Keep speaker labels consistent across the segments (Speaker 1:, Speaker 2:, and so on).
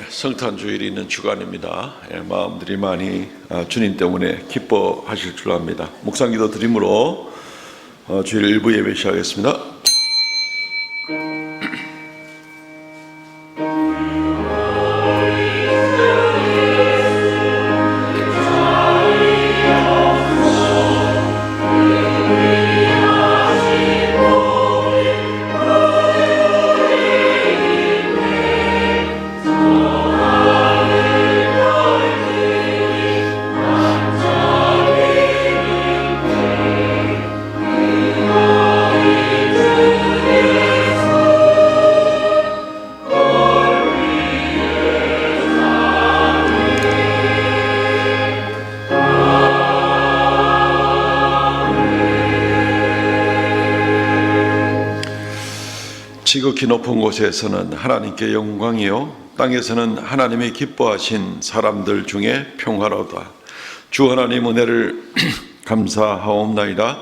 Speaker 1: 성탄 주일이 있는 주간입니다. 마음들이 많이 주님 때문에 기뻐하실 줄 압니다. 묵상기도 드림으로 주일 일부 예배 시작하겠습니다. 지극히 높은 곳에서는 하나님께 영광이요 땅에서는 하나님의 기뻐하신 사람들 중에 평화로다. 주 하나님 은혜를 감사하옵나이다.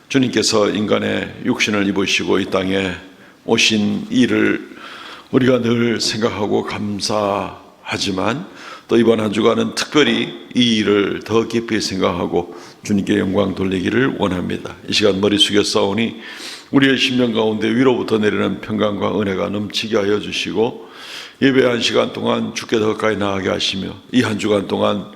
Speaker 1: 주님께서 인간의 육신을 입으시고 이 땅에 오신 일을 우리가 늘 생각하고 감사하지만 또 이번 한 주간은 특별히 이 일을 더 깊이 생각하고 주님께 영광 돌리기를 원합니다. 이 시간 머리 숙여 싸우니 우리의 심령 가운데 위로부터 내리는 평강과 은혜가 넘치게 하여 주시고 예배 한 시간 동안 주께 더 가까이 나아가게 하시며 이 한 주간 동안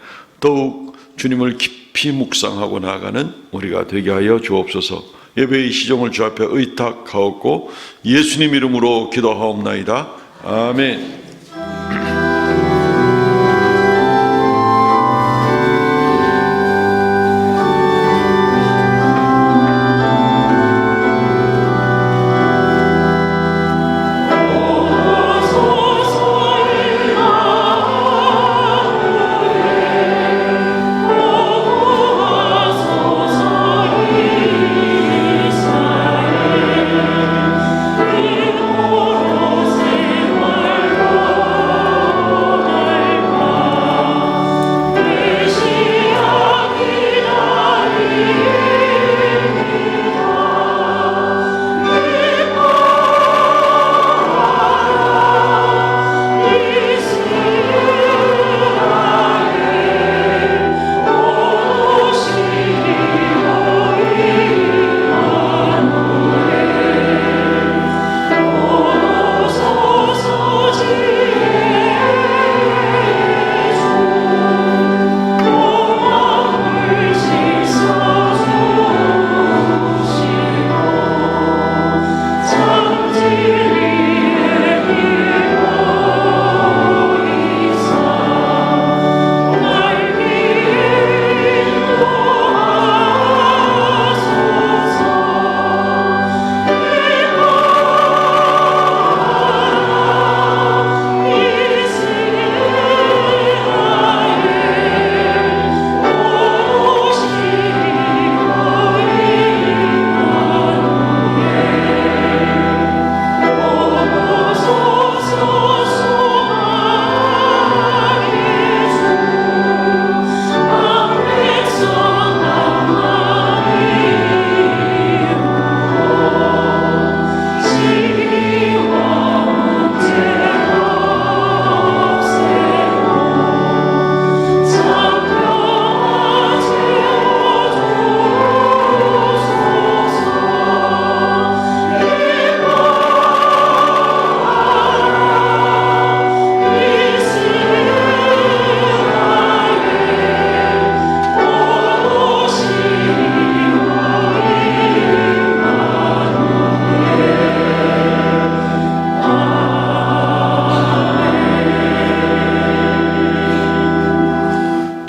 Speaker 1: 더욱 주님을 깊이 묵상하고 나아가는 우리가 되게 하여 주옵소서. 예배의 시종을 주 앞에 의탁하옵고 예수님 이름으로 기도하옵나이다. 아멘.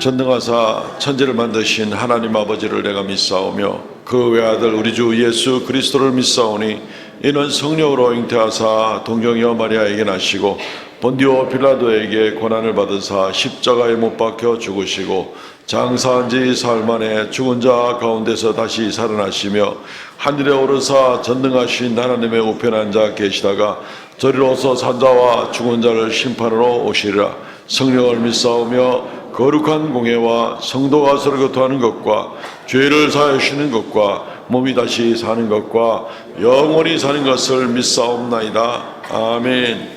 Speaker 1: 전능하사 천지를 만드신 하나님 아버지를 내가 믿사오며 그 외아들 우리 주 예수 그리스도를 믿사오니 이는 성령으로 잉태하사 동정녀 마리아에게 나시고 본디오 빌라도에게 고난을 받으사 십자가에 못 박혀 죽으시고 장사한 지 사흘 만에 죽은 자 가운데서 다시 살아나시며 하늘에 오르사 전능하신 하나님의 우편에 앉아 계시다가 저리로서 산자와 죽은 자를 심판으로 오시리라. 성령을 믿사오며 거룩한 공예와 성도가 서로 교통하는 것과 죄를 사하여 주시는 것과 몸이 다시 사는 것과 영원히 사는 것을 믿사옵나이다. 아멘.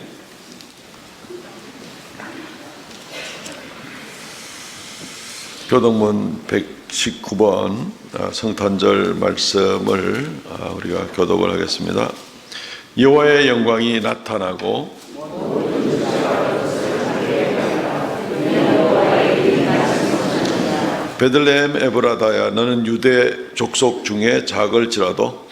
Speaker 1: 교독문 119번 성탄절 말씀을 우리가 교독을 하겠습니다. 여호와의 영광이 나타나고 베들레헴 에브라다야, 너는 유대 족속 중에 작을지라도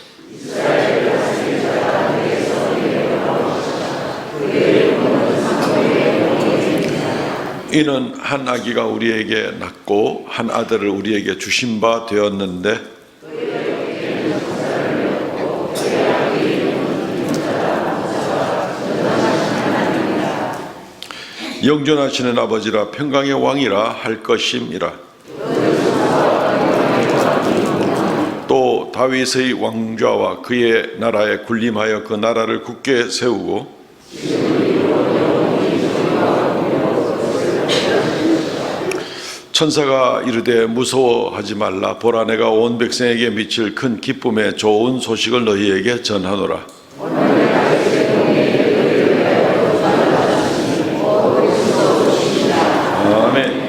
Speaker 1: 이는 한 아기가 우리에게 낳고 한 아들을 우리에게 주신 바 되었는데 영존하시는 아버지라 평강의 왕이라 할 것임이라. 또 다윗의 왕좌와 그의 나라에 군림하여 그 나라를 굳게 세우고 천사가 이르되 무서워하지 말라. 보라, 내가 온 백성에게 미칠 큰 기쁨의 좋은 소식을 너희에게 전하노라. 아멘.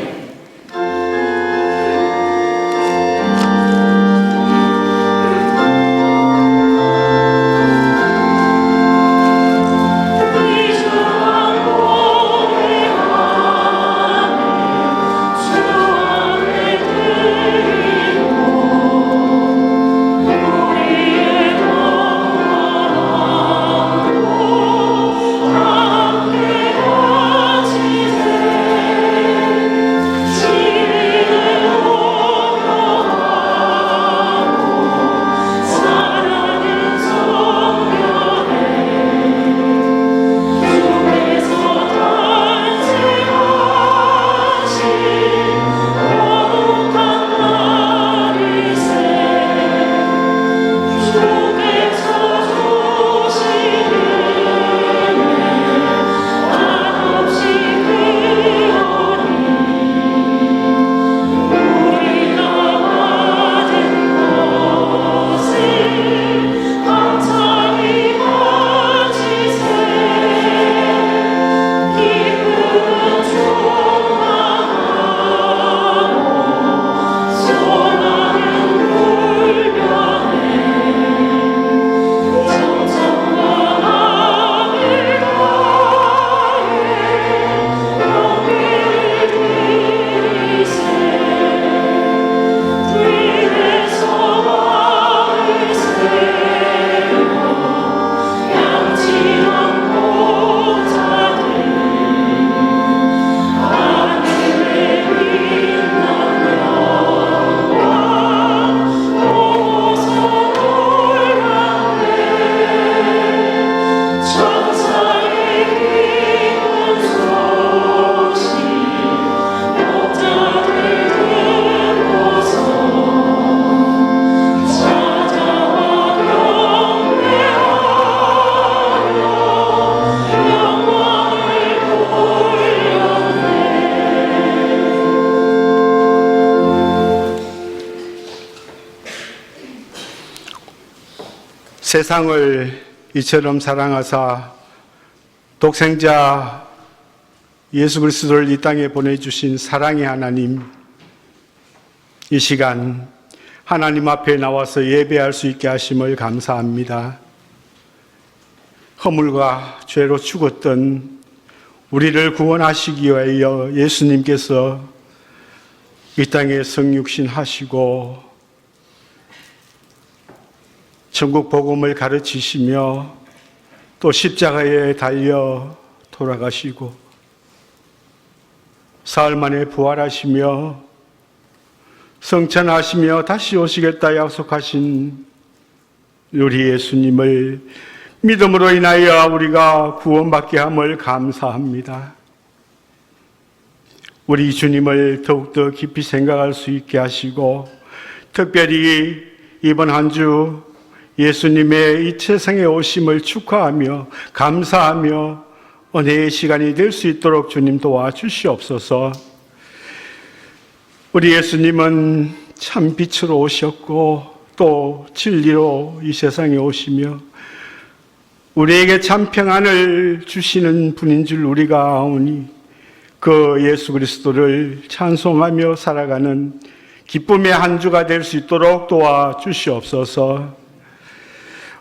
Speaker 2: 세상을 이처럼 사랑하사 독생자 예수 그리스도를 이 땅에 보내주신 사랑의 하나님, 이 시간 하나님 앞에 나와서 예배할 수 있게 하심을 감사합니다. 허물과 죄로 죽었던 우리를 구원하시기 위하여 예수님께서 이 땅에 성육신 하시고 천국 복음을 가르치시며 또 십자가에 달려 돌아가시고 사흘 만에 부활하시며 성천하시며 다시 오시겠다 약속하신 우리 예수님을 믿음으로 인하여 우리가 구원받게 함을 감사합니다. 우리 주님을 더욱더 깊이 생각할 수 있게 하시고 특별히 이번 한 주 예수님의 이 세상에 오심을 축하하며 감사하며 은혜의 시간이 될 수 있도록 주님 도와주시옵소서. 우리 예수님은 참 빛으로 오셨고 또 진리로 이 세상에 오시며 우리에게 참 평안을 주시는 분인 줄 우리가 아오니 그 예수 그리스도를 찬송하며 살아가는 기쁨의 한 주가 될 수 있도록 도와주시옵소서.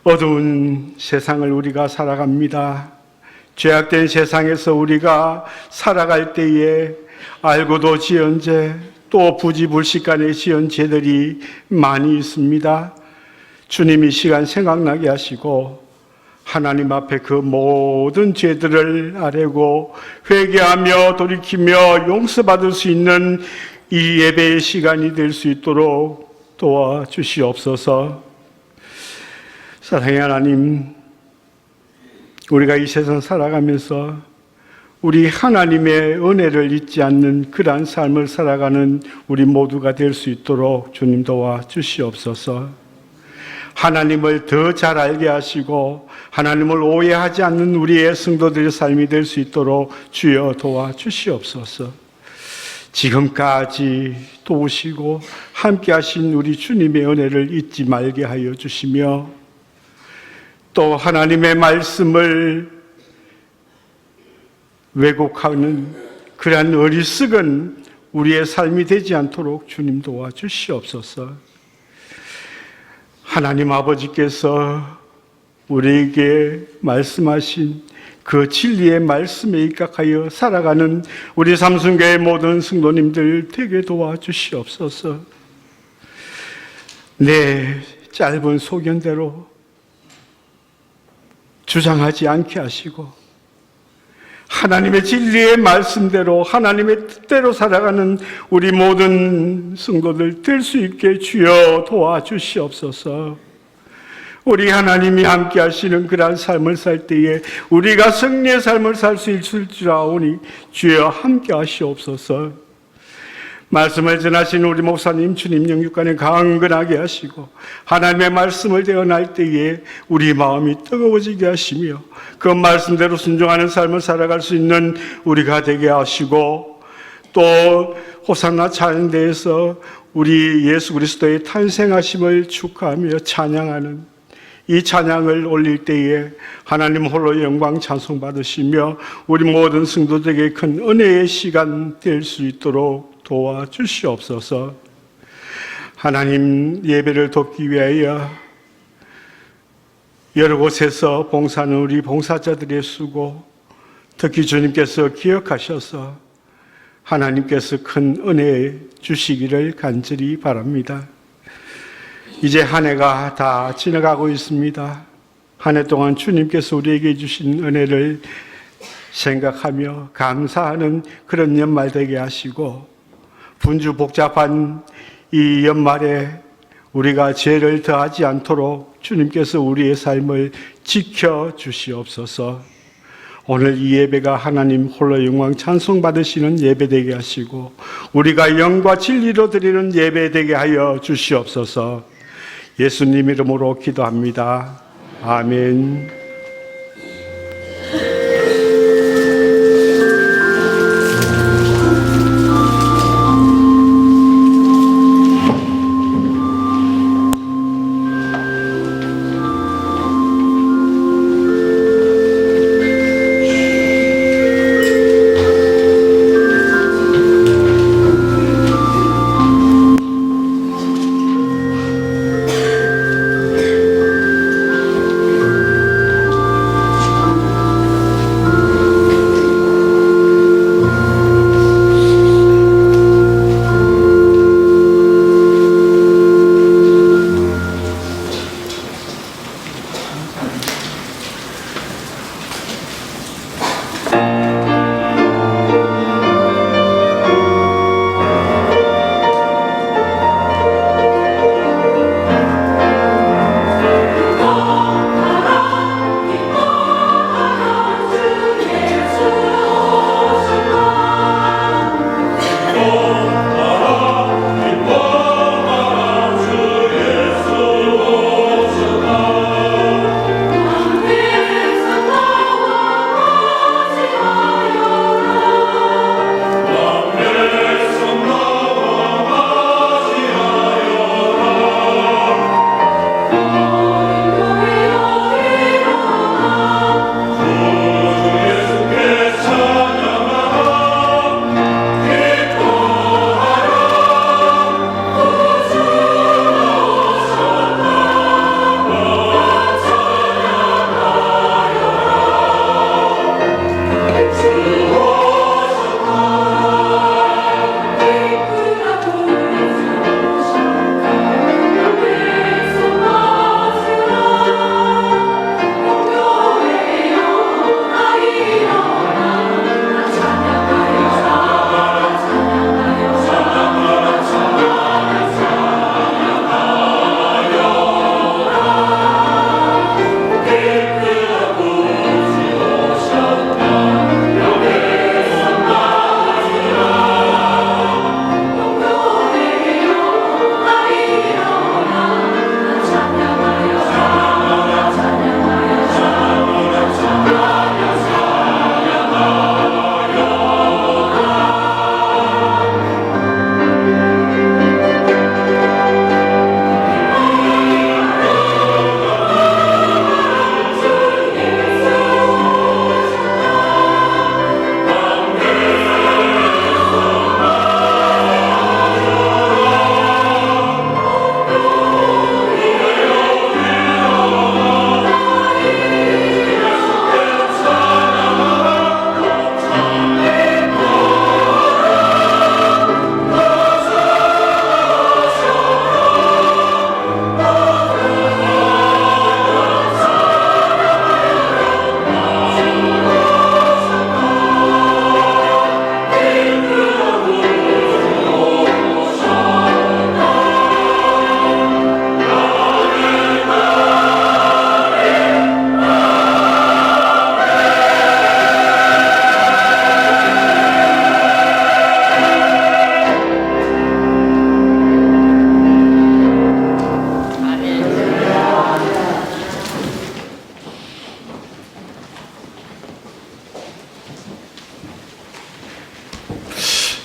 Speaker 2: 어두운 세상을 우리가 살아갑니다. 죄악된 세상에서 우리가 살아갈 때에 알고도 지은 죄, 또 부지불식간에 지은 죄들이 많이 있습니다. 주님이 시간 생각나게 하시고 하나님 앞에 그 모든 죄들을 아뢰고 회개하며 돌이키며 용서받을 수 있는 이 예배의 시간이 될 수 있도록 도와주시옵소서. 사랑의 하나님, 우리가 이 세상 살아가면서 우리 하나님의 은혜를 잊지 않는 그러한 삶을 살아가는 우리 모두가 될 수 있도록 주님 도와주시옵소서. 하나님을 더 잘 알게 하시고 하나님을 오해하지 않는 우리의 성도들의 삶이 될 수 있도록 주여 도와주시옵소서. 지금까지 도우시고 함께 하신 우리 주님의 은혜를 잊지 말게 하여 주시며 또 하나님의 말씀을 왜곡하는 그러한 어리석은 우리의 삶이 되지 않도록 주님 도와주시옵소서. 하나님 아버지께서 우리에게 말씀하신 그 진리의 말씀에 입각하여 살아가는 우리 삼순교의 모든 성도님들 되게 도와주시옵소서. 내 짧은 소견대로 주장하지 않게 하시고 하나님의 진리의 말씀대로 하나님의 뜻대로 살아가는 우리 모든 성도들 될 수 있게 주여 도와주시옵소서. 우리 하나님이 함께 하시는 그러한 삶을 살 때에 우리가 승리의 삶을 살 수 있을 줄 아오니 주여 함께 하시옵소서. 말씀을 전하신 우리 목사님 주님 영육간에 강건하게 하시고 하나님의 말씀을 대언할 때에 우리 마음이 뜨거워지게 하시며 그 말씀대로 순종하는 삶을 살아갈 수 있는 우리가 되게 하시고 또 호산나 찬양대에서 우리 예수 그리스도의 탄생하심을 축하하며 찬양하는 이 찬양을 올릴 때에 하나님 홀로 영광 찬송 받으시며 우리 모든 성도들에게 큰 은혜의 시간 될 수 있도록 도와주시옵소서. 하나님 예배를 돕기 위하여 여러 곳에서 봉사하는 우리 봉사자들의 수고 특히 주님께서 기억하셔서 하나님께서 큰 은혜 주시기를 간절히 바랍니다. 이제 한 해가 다 지나가고 있습니다. 한 해 동안 주님께서 우리에게 주신 은혜를 생각하며 감사하는 그런 연말 되게 하시고 분주 복잡한 이 연말에 우리가 죄를 더하지 않도록 주님께서 우리의 삶을 지켜주시옵소서. 오늘 이 예배가 하나님 홀로 영광 찬송 받으시는 예배 되게 하시고 우리가 영과 진리로 드리는 예배 되게 하여 주시옵소서. 예수님 이름으로 기도합니다. 아멘.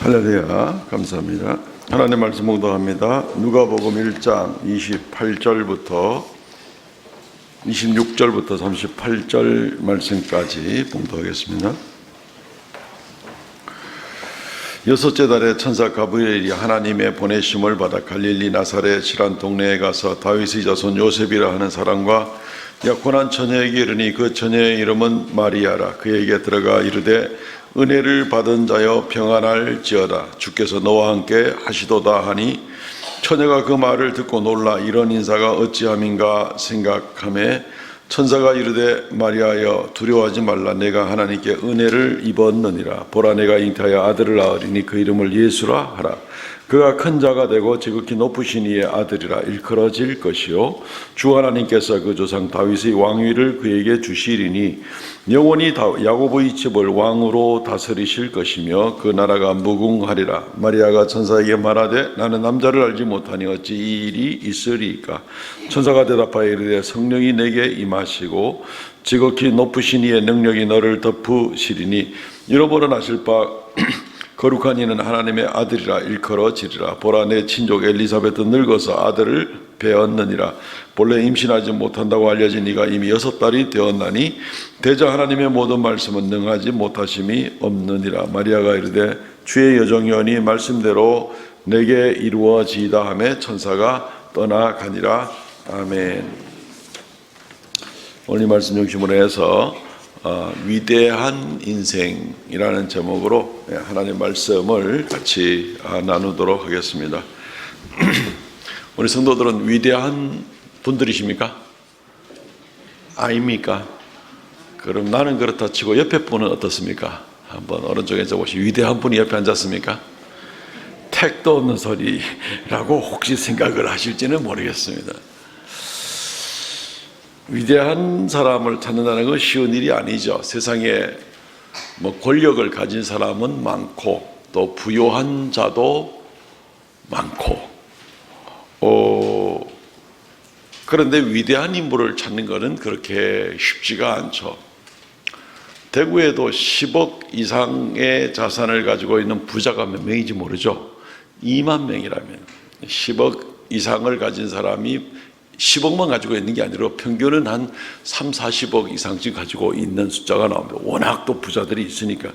Speaker 1: 할렐루야, 감사합니다. 하나님 말씀 묵상합니다. 누가복음 1장 28절부터 26절부터 38절 말씀까지 봉독하겠습니다. 여섯째 달에 천사 가브리엘이 하나님의 보내심을 받아 갈릴리 나사렛이란 동네에 가서 다윗의 자손 요셉이라 하는 사람과 약혼한 처녀에게 이르니 그 처녀의 이름은 마리아라. 그에게 들어가 이르되 은혜를 받은 자여 평안할지어다. 주께서 너와 함께 하시도다 하니 처녀가 그 말을 듣고 놀라 이런 인사가 어찌함인가 생각하매 천사가 이르되 마리아여 두려워하지 말라. 내가 하나님께 은혜를 입었느니라. 보라 내가 잉태하여 아들을 낳으리니 그 이름을 예수라 하라. 그가 큰 자가 되고 지극히 높으신 이의 아들이라. 일컬어질 것이요 주 하나님께서 그 조상 다윗의 왕위를 그에게 주시리니 영원히 야곱의 집을 왕으로 다스리실 것이며 그 나라가 무궁하리라. 마리아가 천사에게 말하되 나는 남자를 알지 못하니 어찌 이 일이 있으리이까. 천사가 대답하여 이르되 성령이 내게 임하시고 지극히 높으신 이의 능력이 너를 덮으시리니 이러므로 나실 바 거룩한 이는 하나님의 아들이라 일컬어지리라. 보라 내 친족 엘리사벳은 늙어서 아들을 배었느니라. 본래 임신하지 못한다고 알려진 이가 이미 6달이 되었나니 대저 하나님의 모든 말씀은 능하지 못하심이 없느니라. 마리아가 이르되 주의 여종이오니 말씀대로 내게 이루어지이다 하매 천사가 떠나가니라. 아멘. 오늘 이 말씀 중심으로 해서 위대한 인생이라는 제목으로 하나님의 말씀을 같이 나누도록 하겠습니다. 우리 성도들은 위대한 분들이십니까? 아닙니까? 그럼 나는 그렇다 치고 옆에 분은 어떻습니까? 한번 오른쪽에 보시면 위대한 분이 옆에 앉았습니까? 택도 없는 소리라고 혹시 생각을 하실지는 모르겠습니다. 위대한 사람을 찾는다는 건 쉬운 일이 아니죠. 세상에 권력을 가진 사람은 많고 또 부유한 자도 많고 그런데 위대한 인물을 찾는 것은 그렇게 쉽지가 않죠. 대구에도 10억 이상의 자산을 가지고 있는 부자가 몇 명인지 모르죠. 2만 명이라면 10억 이상을 가진 사람이 10억만 가지고 있는 게 아니라 평균은 한 3, 40억 이상씩 가지고 있는 숫자가 나옵니다. 워낙 또 부자들이 있으니까.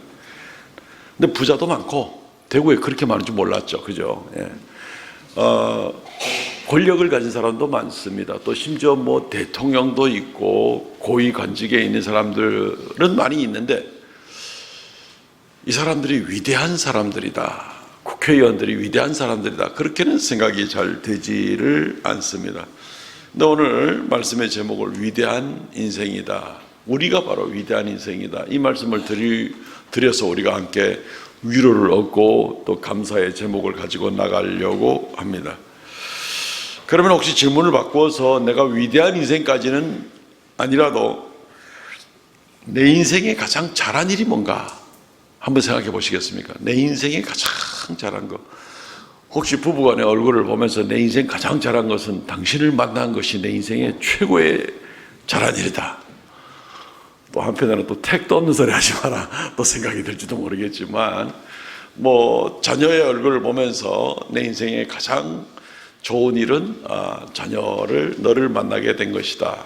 Speaker 1: 근데 부자도 많고 대구에 그렇게 많은 줄 몰랐죠. 그죠? 예. 권력을 가진 사람도 많습니다. 또 심지어 대통령도 있고 고위 관직에 있는 사람들은 많이 있는데 이 사람들이 위대한 사람들이다, 국회의원들이 위대한 사람들이다, 그렇게는 생각이 잘 되지를 않습니다. 근데 오늘 말씀의 제목을 위대한 인생이다, 우리가 바로 위대한 인생이다, 이 말씀을 드려서 우리가 함께 위로를 얻고 또 감사의 제목을 가지고 나가려고 합니다. 그러면 혹시 질문을 바꾸어서 내가 위대한 인생까지는 아니라도 내 인생에 가장 잘한 일이 뭔가 한번 생각해 보시겠습니까? 내 인생에 가장 잘한 거. 혹시 부부간의 얼굴을 보면서 내 인생 가장 잘한 것은 당신을 만난 것이 내 인생의 최고의 잘한 일이다. 또 한편으로는 또 택도 없는 소리 하지 마라 또 생각이 들지도 모르겠지만, 뭐 자녀의 얼굴을 보면서 내 인생의 가장 좋은 일은 너를 만나게 된 것이다.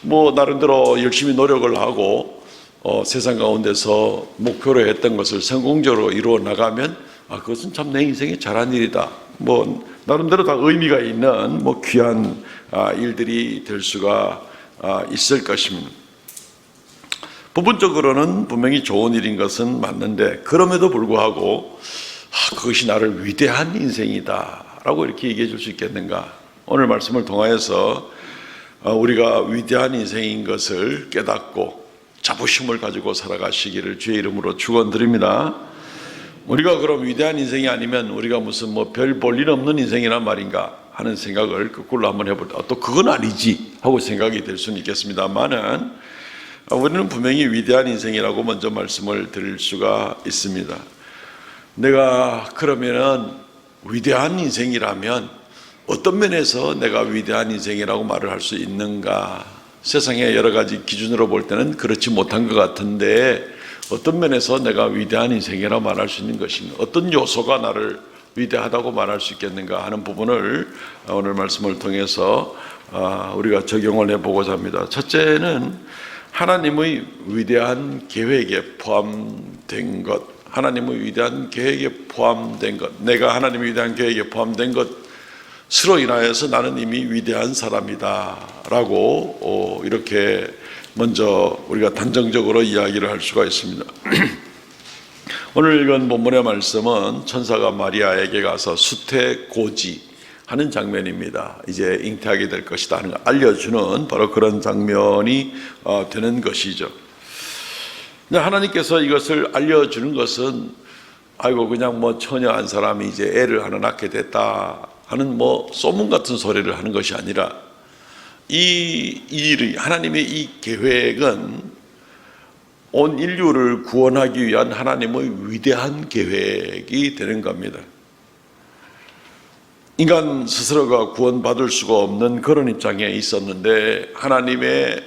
Speaker 1: 뭐 나름대로 열심히 노력을 하고 세상 가운데서 목표로 했던 것을 성공적으로 이루어 나가면 그것은 참 내 인생의 잘한 일이다. 뭐 나름대로 다 의미가 있는 뭐 귀한 일들이 될 수가 있을 것입니다. 부분적으로는 분명히 좋은 일인 것은 맞는데, 그럼에도 불구하고 그것이 나를 위대한 인생이다 라고 이렇게 얘기해 줄 수 있겠는가? 오늘 말씀을 통하여서 우리가 위대한 인생인 것을 깨닫고 자부심을 가지고 살아가시기를 주의 이름으로 축원드립니다. 우리가 그럼 위대한 인생이 아니면 우리가 무슨 뭐 별 볼 일 없는 인생이란 말인가 하는 생각을 거꾸로 한번 해볼 때 또 그건 아니지 하고 생각이 될 수는 있겠습니다만은, 우리는 분명히 위대한 인생이라고 먼저 말씀을 드릴 수가 있습니다. 내가 그러면은 위대한 인생이라면 어떤 면에서 내가 위대한 인생이라고 말을 할 수 있는가? 세상의 여러 가지 기준으로 볼 때는 그렇지 못한 것 같은데, 어떤 면에서 내가 위대한 인생이라고 말할 수 있는 것인가? 어떤 요소가 나를 위대하다고 말할 수 있겠는가 하는 부분을 오늘 말씀을 통해서 우리가 적용을 해보고자 합니다. 첫째는 하나님의 위대한 계획에 포함된 것, 하나님의 위대한 계획에 포함된 것, 내가 하나님의 위대한 계획에 포함된 것으로 인하여서 나는 이미 위대한 사람이다 라고 이렇게 먼저 우리가 단정적으로 이야기를 할 수가 있습니다. 오늘 읽은 본문의 말씀은 천사가 마리아에게 가서 수태고지 하는 장면입니다. 이제 잉태하게 될 것이다 하는 걸 알려주는 바로 그런 장면이 되는 것이죠. 근데 하나님께서 이것을 알려주는 것은 아이고 그냥 뭐 처녀한 사람이 이제 애를 하나 낳게 됐다 하는 뭐 소문 같은 소리를 하는 것이 아니라, 이 일이 하나님의 이 계획은 온 인류를 구원하기 위한 하나님의 위대한 계획이 되는 겁니다. 인간 스스로가 구원받을 수가 없는 그런 입장에 있었는데, 하나님의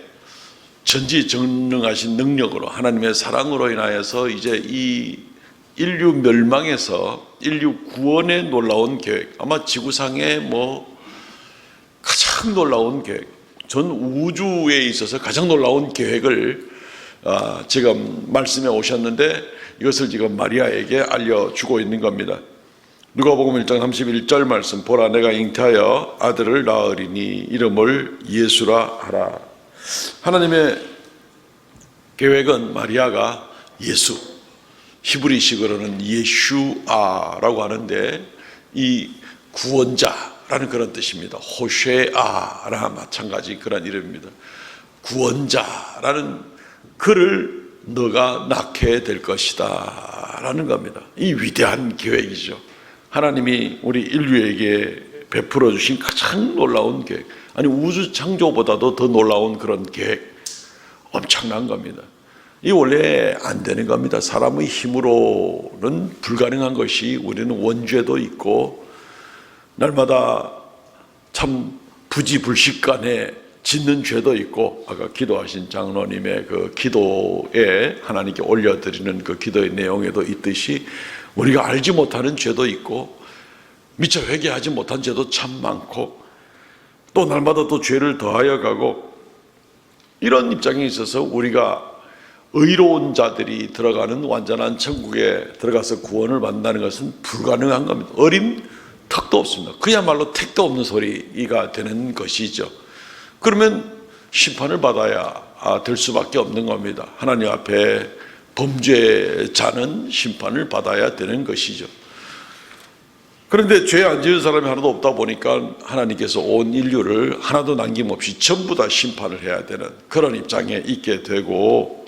Speaker 1: 전지전능하신 능력으로, 하나님의 사랑으로 인하여서 이제 이 인류 멸망에서 인류 구원의 놀라운 계획, 아마 지구상의 뭐 가장 놀라운 계획, 전 우주에 있어서 가장 놀라운 계획을 지금 말씀해 오셨는데, 이것을 지금 마리아에게 알려주고 있는 겁니다. 누가복음 1장 31절 말씀, 보라 내가 잉태하여 아들을 낳으리니 이름을 예수라 하라. 하나님의 계획은 마리아가 예수, 히브리식으로는 예슈아라고 하는데 이 구원자라는 그런 뜻입니다. 호쉐아랑 마찬가지 그런 이름입니다. 구원자라는 그를 너가 낳게 될 것이다 라는 겁니다. 이 위대한 계획이죠. 하나님이 우리 인류에게 베풀어 주신 가장 놀라운 계획, 아니 우주 창조보다도 더 놀라운 그런 계획, 엄청난 겁니다. 이 원래 안 되는 겁니다. 사람의 힘으로는 불가능한 것이, 우리는 원죄도 있고 날마다 참 부지불식간에 짓는 죄도 있고, 아까 기도하신 장로님의 그 기도에 하나님께 올려드리는 그 기도의 내용에도 있듯이 우리가 알지 못하는 죄도 있고 미처 회개하지 못한 죄도 참 많고, 또 날마다 또 죄를 더하여 가고, 이런 입장에 있어서 우리가 의로운 자들이 들어가는 완전한 천국에 들어가서 구원을 받는다는 것은 불가능한 겁니다. 어림 턱도 없습니다. 그야말로 택도 없는 소리가 되는 것이죠. 그러면 심판을 받아야 될 수밖에 없는 겁니다. 하나님 앞에 범죄자는 심판을 받아야 되는 것이죠. 그런데 죄 안 지은 사람이 하나도 없다 보니까 하나님께서 온 인류를 하나도 남김없이 전부 다 심판을 해야 되는 그런 입장에 있게 되고,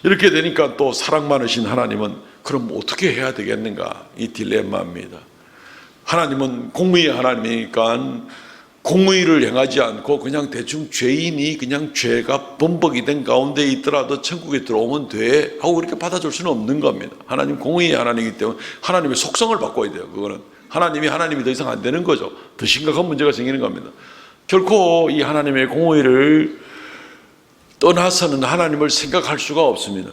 Speaker 1: 이렇게 되니까 또 사랑 많으신 하나님은 그럼 어떻게 해야 되겠는가, 이 딜레마입니다. 하나님은 공의의 하나님이니까 공의를 행하지 않고 그냥 대충 죄인이 그냥 죄가 범벅이 된 가운데 있더라도 천국에 들어오면 돼 하고 그렇게 받아줄 수는 없는 겁니다. 하나님 공의의 하나님이기 때문에 하나님의 속성을 바꿔야 돼요. 그거는 하나님이 더 이상 안 되는 거죠. 더 심각한 문제가 생기는 겁니다. 결코 이 하나님의 공의를 떠나서는 하나님을 생각할 수가 없습니다.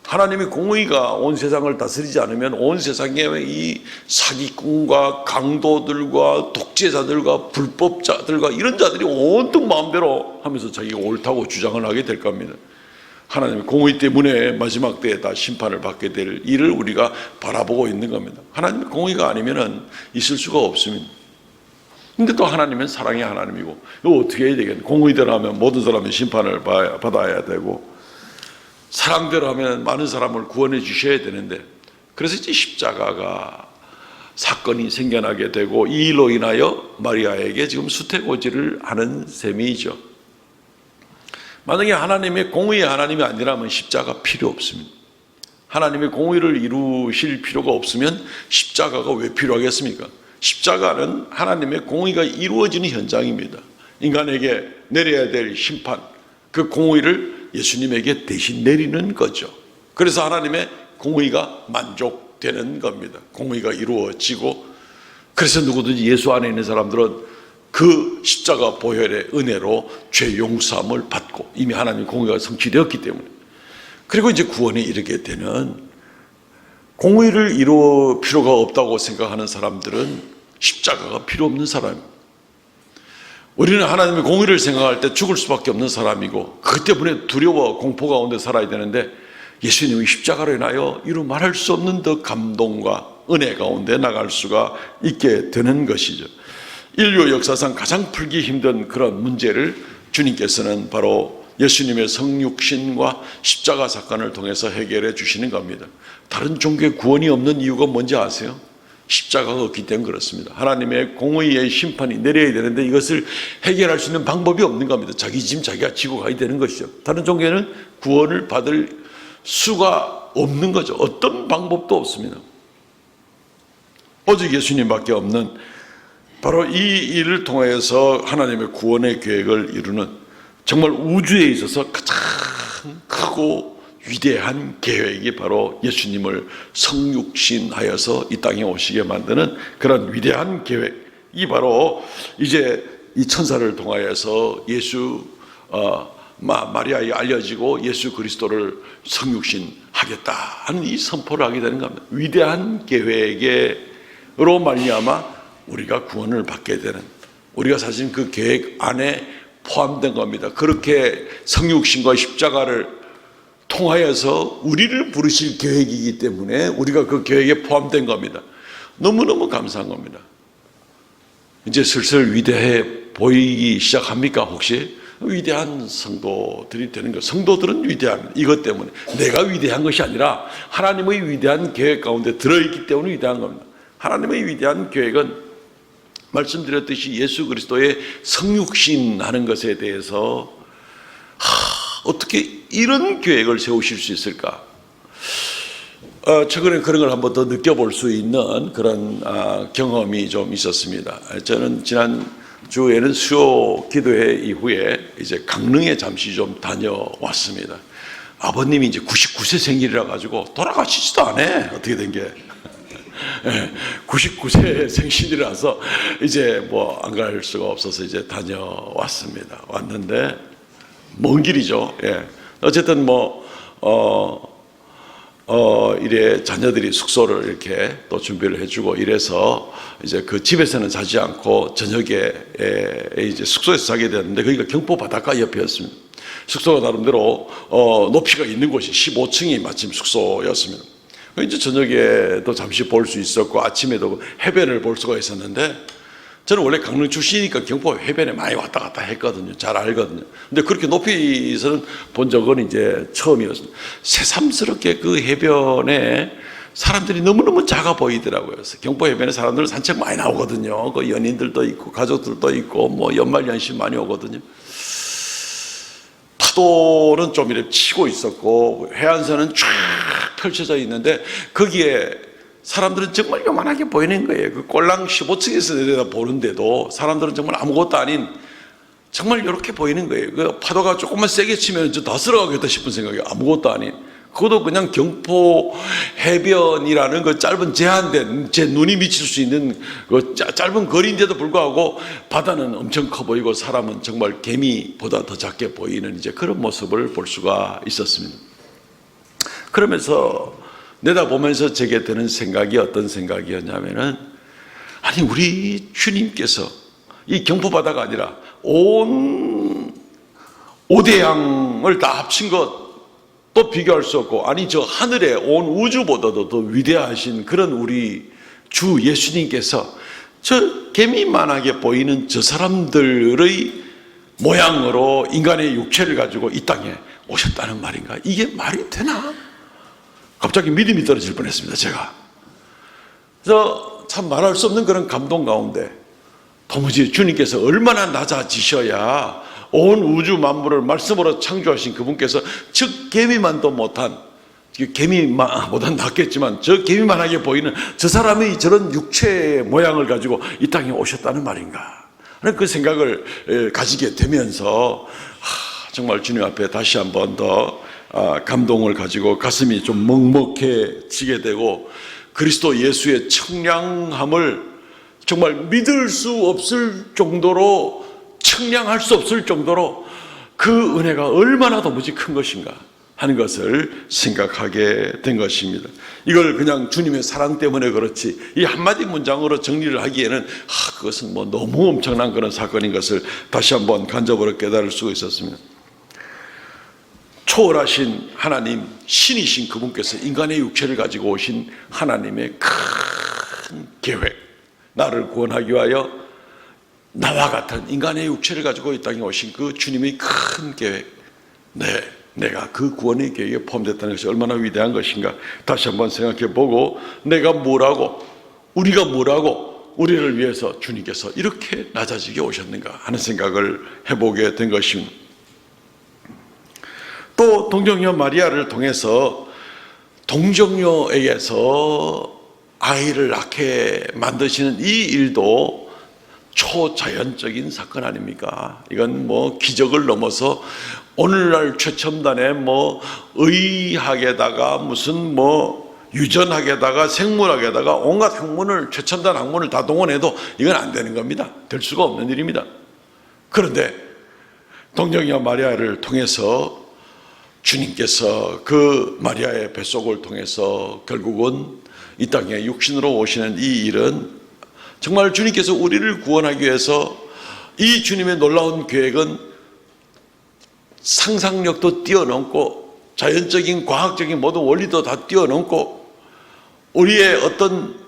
Speaker 1: 하나님의 공의가 온 세상을 다스리지 않으면 온 세상에 이 사기꾼과 강도들과 독재자들과 불법자들과 이런 자들이 온통 마음대로 하면서 자기가 옳다고 주장을 하게 될 겁니다. 하나님의 공의 때문에 마지막 때에 다 심판을 받게 될 일을 우리가 바라보고 있는 겁니다. 하나님의 공의가 아니면 있을 수가 없습니다. 근데 또 하나님은 사랑의 하나님이고, 이거 어떻게 해야 되겠냐. 공의대로 하면 모든 사람이 심판을 받아야 되고, 사랑대로 하면 많은 사람을 구원해 주셔야 되는데, 그래서 이제 십자가가 사건이 생겨나게 되고, 이 일로 인하여 마리아에게 지금 수태고지를 하는 셈이죠. 만약에 하나님의 공의의 하나님이 아니라면 십자가 필요 없습니다. 하나님의 공의를 이루실 필요가 없으면 십자가가 왜 필요하겠습니까? 십자가는 하나님의 공의가 이루어지는 현장입니다. 인간에게 내려야 될 심판, 그 공의를 예수님에게 대신 내리는 거죠. 그래서 하나님의 공의가 만족되는 겁니다. 공의가 이루어지고, 그래서 누구든지 예수 안에 있는 사람들은 그 십자가 보혈의 은혜로 죄 용서함을 받고, 이미 하나님의 공의가 성취되었기 때문에, 그리고 이제 구원에 이르게 되는, 공의를 이룰 필요가 없다고 생각하는 사람들은 십자가가 필요 없는 사람입니다. 우리는 하나님의 공의를 생각할 때 죽을 수밖에 없는 사람이고, 그것 때문에 두려워 공포 가운데 살아야 되는데, 예수님이 십자가로 인하여 이루 말할 수 없는 더 감동과 은혜 가운데 나갈 수가 있게 되는 것이죠. 인류 역사상 가장 풀기 힘든 그런 문제를 주님께서는 바로 예수님의 성육신과 십자가 사건을 통해서 해결해 주시는 겁니다. 다른 종교에 구원이 없는 이유가 뭔지 아세요? 십자가가 없기 때문에 그렇습니다. 하나님의 공의의 심판이 내려야 되는데 이것을 해결할 수 있는 방법이 없는 겁니다. 자기 짐 자기가 지고 가야 되는 것이죠. 다른 종교는 구원을 받을 수가 없는 거죠. 어떤 방법도 없습니다. 오직 예수님밖에 없는, 바로 이 일을 통해서 하나님의 구원의 계획을 이루는, 정말 우주에 있어서 가장 크고 위대한 계획이 바로 예수님을 성육신하여서 이 땅에 오시게 만드는 그런 위대한 계획이 바로 이제 이 천사를 통하여서 마리아에 알려지고 예수 그리스도를 성육신하겠다 하는 이 선포를 하게 되는 겁니다. 위대한 계획으로 말미암아 우리가 구원을 받게 되는, 우리가 사실 그 계획 안에 포함된 겁니다. 그렇게 성육신과 십자가를 통하여서 우리를 부르실 계획이기 때문에 우리가 그 계획에 포함된 겁니다. 너무너무 감사한 겁니다. 이제 슬슬 위대해 보이기 시작합니까? 혹시? 위대한 성도들이 되는 것. 성도들은 위대한 이것 때문에, 내가 위대한 것이 아니라 하나님의 위대한 계획 가운데 들어있기 때문에 위대한 겁니다. 하나님의 위대한 계획은 말씀드렸듯이 예수 그리스도의 성육신하는 것에 대해서 어떻게 이런 계획을 세우실 수 있을까? 최근에 그런 걸 한번 더 느껴볼 수 있는 그런 경험이 좀 있었습니다. 저는 지난 주에는 수요 기도회 이후에 이제 강릉에 잠시 좀 다녀왔습니다. 아버님이 이제 99세 생일이라 가지고 돌아가시지도 않아. 어떻게 된 게. 99세 생신이라서 이제 뭐 안 갈 수가 없어서 이제 다녀왔습니다. 왔는데 먼 길이죠. 어쨌든 이래 자녀들이 숙소를 이렇게 또 준비를 해주고 이래서 이제 그 집에서는 자지 않고 저녁에 이제 숙소에서 자게 되었는데, 거기가 경포 바닷가 옆이었습니다. 숙소가 나름대로 높이가 있는 곳이 15층이 마침 숙소였습니다. 이제 저녁에도 잠시 볼 수 있었고 아침에도 해변을 볼 수가 있었는데, 저는 원래 강릉 출신이니까 경포 해변에 많이 왔다 갔다 했거든요. 잘 알거든요. 근데 그렇게 높이서는 본 적은 이제 처음이었습니다. 새삼스럽게 그 해변에 사람들이 너무너무 작아 보이더라고요. 그래서 경포 해변에 사람들 산책 많이 나오거든요. 그 연인들도 있고 가족들도 있고 뭐 연말연시 많이 오거든요. 파도는 좀 이렇게 치고 있었고 해안선은 쫙 펼쳐져 있는데 거기에 사람들은 정말 요만하게 보이는 거예요. 그 꼴랑 15층에서 내려다 보는데도 사람들은 정말 아무것도 아닌 정말 이렇게 보이는 거예요. 그 파도가 조금만 세게 치면 저 다 쓸어가겠다 싶은 생각이 아무것도 아닌. 그것도 그냥 경포 해변이라는 그 짧은 제한된 제 눈이 미칠 수 있는 그 짧은 거리인데도 불구하고 바다는 엄청 커 보이고 사람은 정말 개미보다 더 작게 보이는 이제 그런 모습을 볼 수가 있었습니다. 그러면서 내다보면서 제게 드는 생각이 어떤 생각이었냐면은 아니 우리 주님께서 이 경포 바다가 아니라 온 오대양을 다 합친 것 또 비교할 수 없고 아니 저 하늘에 온 우주보다도 더 위대하신 그런 우리 주 예수님께서 저 개미만하게 보이는 저 사람들의 모양으로 인간의 육체를 가지고 이 땅에 오셨다는 말인가? 이게 말이 되나? 갑자기 믿음이 떨어질 뻔했습니다. 제가. 그래서 참 말할 수 없는 그런 감동 가운데 도무지 주님께서 얼마나 낮아지셔야 온 우주 만물을 말씀으로 창조하신 그분께서 즉 개미만도 못한 개미보단 낫겠지만 저 개미만하게 보이는 저 사람이 저런 육체의 모양을 가지고 이 땅에 오셨다는 말인가 하는 그 생각을 가지게 되면서 정말 주님 앞에 다시 한 번 더 감동을 가지고 가슴이 좀 먹먹해지게 되고 그리스도 예수의 청량함을 정말 믿을 수 없을 정도로 청량할 수 없을 정도로 그 은혜가 얼마나 도무지 큰 것인가 하는 것을 생각하게 된 것입니다. 이걸 그냥 주님의 사랑 때문에 그렇지 이 한마디 문장으로 정리를 하기에는 그것은 뭐 너무 엄청난 그런 사건인 것을 다시 한번 간접으로 깨달을 수가 있었습니다. 초월하신 하나님, 신이신 그분께서 인간의 육체를 가지고 오신 하나님의 큰 계획, 나를 구원하기 위하여 나와 같은 인간의 육체를 가지고 이 땅에 오신 그 주님의 큰 계획, 내가 그 구원의 계획에 포함됐다는 것이 얼마나 위대한 것인가 다시 한번 생각해 보고 내가 뭐라고 우리가 뭐라고 우리를 위해서 주님께서 이렇게 낮아지게 오셨는가 하는 생각을 해보게 된 것입니다. 또 동정녀 마리아를 통해서 동정녀에게서 아이를 낳게 만드시는 이 일도 초자연적인 사건 아닙니까? 이건 뭐 기적을 넘어서 오늘날 최첨단의 뭐 의학에다가 무슨 뭐 유전학에다가 생물학에다가 온갖 학문을 최첨단 학문을 다 동원해도 이건 안 되는 겁니다. 될 수가 없는 일입니다. 그런데 동정녀 마리아를 통해서 주님께서 그 마리아의 뱃속을 통해서 결국은 이 땅에 육신으로 오시는 이 일은 정말 주님께서 우리를 구원하기 위해서 이 주님의 놀라운 계획은 상상력도 뛰어넘고 자연적인 과학적인 모든 원리도 다 뛰어넘고 우리의 어떤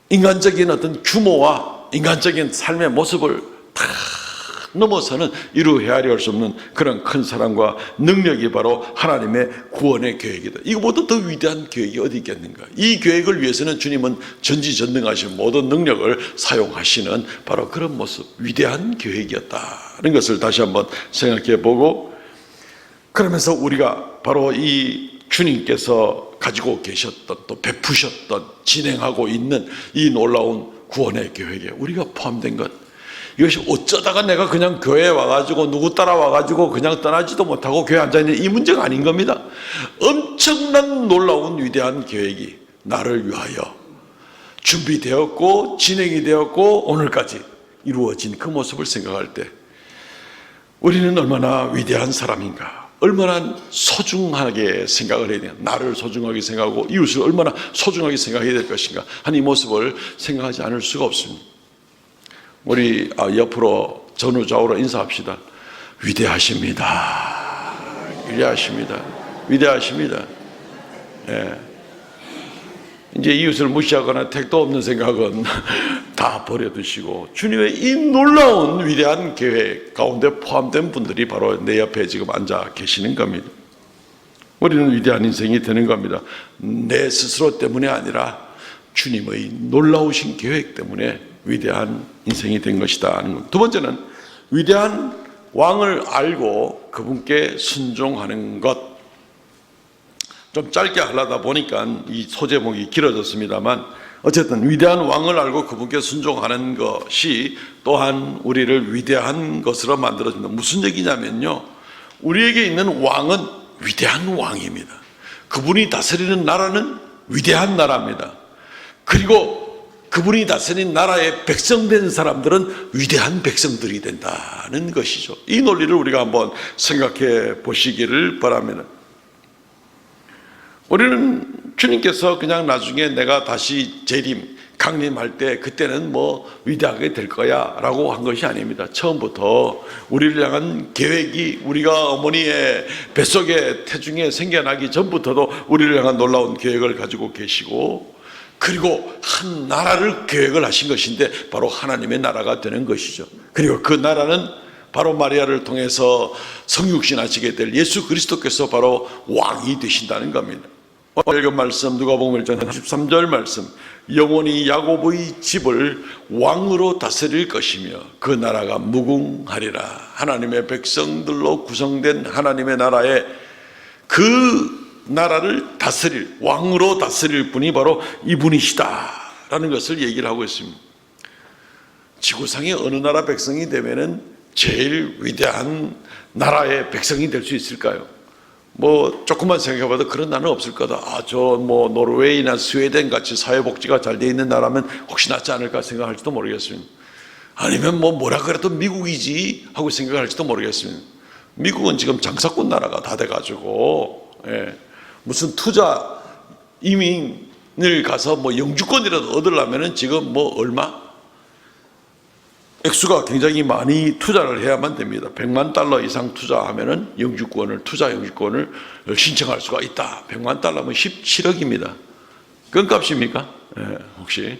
Speaker 1: 인간적인 어떤 규모와 인간적인 삶의 모습을 다 넘어서는 이루 헤아릴 수 없는 그런 큰 사랑과 능력이 바로 하나님의 구원의 계획이다. 이거보다 더 위대한 계획이 어디 있겠는가. 이 계획을 위해서는 주님은 전지전능하신 모든 능력을 사용하시는 바로 그런 모습, 위대한 계획이었다는 것을 다시 한번 생각해 보고 그러면서 우리가 바로 이 주님께서 가지고 계셨던 또 베푸셨던 진행하고 있는 이 놀라운 구원의 계획에 우리가 포함된 것 이것이 어쩌다가 내가 그냥 교회에 와가지고 누구 따라와가지고 그냥 떠나지도 못하고 교회에 앉아있는 이 문제가 아닌 겁니다. 엄청난 놀라운 위대한 계획이 나를 위하여 준비되었고 진행이 되었고 오늘까지 이루어진 그 모습을 생각할 때 우리는 얼마나 위대한 사람인가, 얼마나 소중하게 생각을 해야 되냐, 나를 소중하게 생각하고 이웃을 얼마나 소중하게 생각해야 될 것인가 하는 이 모습을 생각하지 않을 수가 없습니다. 우리 옆으로 전후좌우로 인사합시다. 위대하십니다. 위대하십니다. 위대하십니다. 예. 이제 이웃을 무시하거나 택도 없는 생각은 다 버려두시고 주님의 이 놀라운 위대한 계획 가운데 포함된 분들이 바로 내 옆에 지금 앉아 계시는 겁니다. 우리는 위대한 인생이 되는 겁니다. 내 스스로 때문에 아니라 주님의 놀라우신 계획 때문에 위대한 인생이 된 것이다 하는 것. 두 번째는 위대한 왕을 알고 그분께 순종하는 것. 좀 짧게 하려다 보니까 이 소제목이 길어졌습니다만 어쨌든 위대한 왕을 알고 그분께 순종하는 것이 또한 우리를 위대한 것으로 만들어줍니다. 무슨 얘기냐면요, 우리에게 있는 왕은 위대한 왕입니다. 그분이 다스리는 나라는 위대한 나라입니다. 그리고 그분이 다스린 나라의 백성된 사람들은 위대한 백성들이 된다는 것이죠. 이 논리를 우리가 한번 생각해 보시기를 바랍니다. 우리는 주님께서 그냥 나중에 내가 다시 재림, 강림할 때 그때는 뭐 위대하게 될 거야 라고 한 것이 아닙니다. 처음부터 우리를 향한 계획이 우리가 어머니의 뱃속에 태중에 생겨나기 전부터도 우리를 향한 놀라운 계획을 가지고 계시고, 그리고 한 나라를 계획을 하신 것인데 바로 하나님의 나라가 되는 것이죠. 그리고 그 나라는 바로 마리아를 통해서 성육신하시게 될 예수 그리스도께서 바로 왕이 되신다는 겁니다. 오늘 읽은 말씀 누가복음 1장 13절 말씀, 영원히 야곱의 집을 왕으로 다스릴 것이며 그 나라가 무궁하리라. 하나님의 백성들로 구성된 하나님의 나라에 그 나라를 다스릴, 왕으로 다스릴 분이 바로 이분이시다라는 것을 얘기를 하고 있습니다. 지구상의 어느 나라 백성이 되면은 제일 위대한 나라의 백성이 될 수 있을까요? 뭐 조금만 생각해봐도 그런 나라는 없을 거다. 저 뭐 노르웨이나 스웨덴 같이 사회복지가 잘 돼 있는 나라면 혹시 낫지 않을까 생각할지도 모르겠습니다. 아니면 뭐라 그래도 미국이지 하고 생각할지도 모르겠습니다. 미국은 지금 장사꾼 나라가 다 돼가지고 무슨 투자 이민을 가서 뭐 영주권이라도 얻으려면은 지금 뭐 얼마? 액수가 굉장히 많이 투자를 해야만 됩니다. 100만 달러 이상 투자하면은 투자 영주권을 신청할 수가 있다. 100만 달러면 17억입니다. 그건 값입니까? 혹시?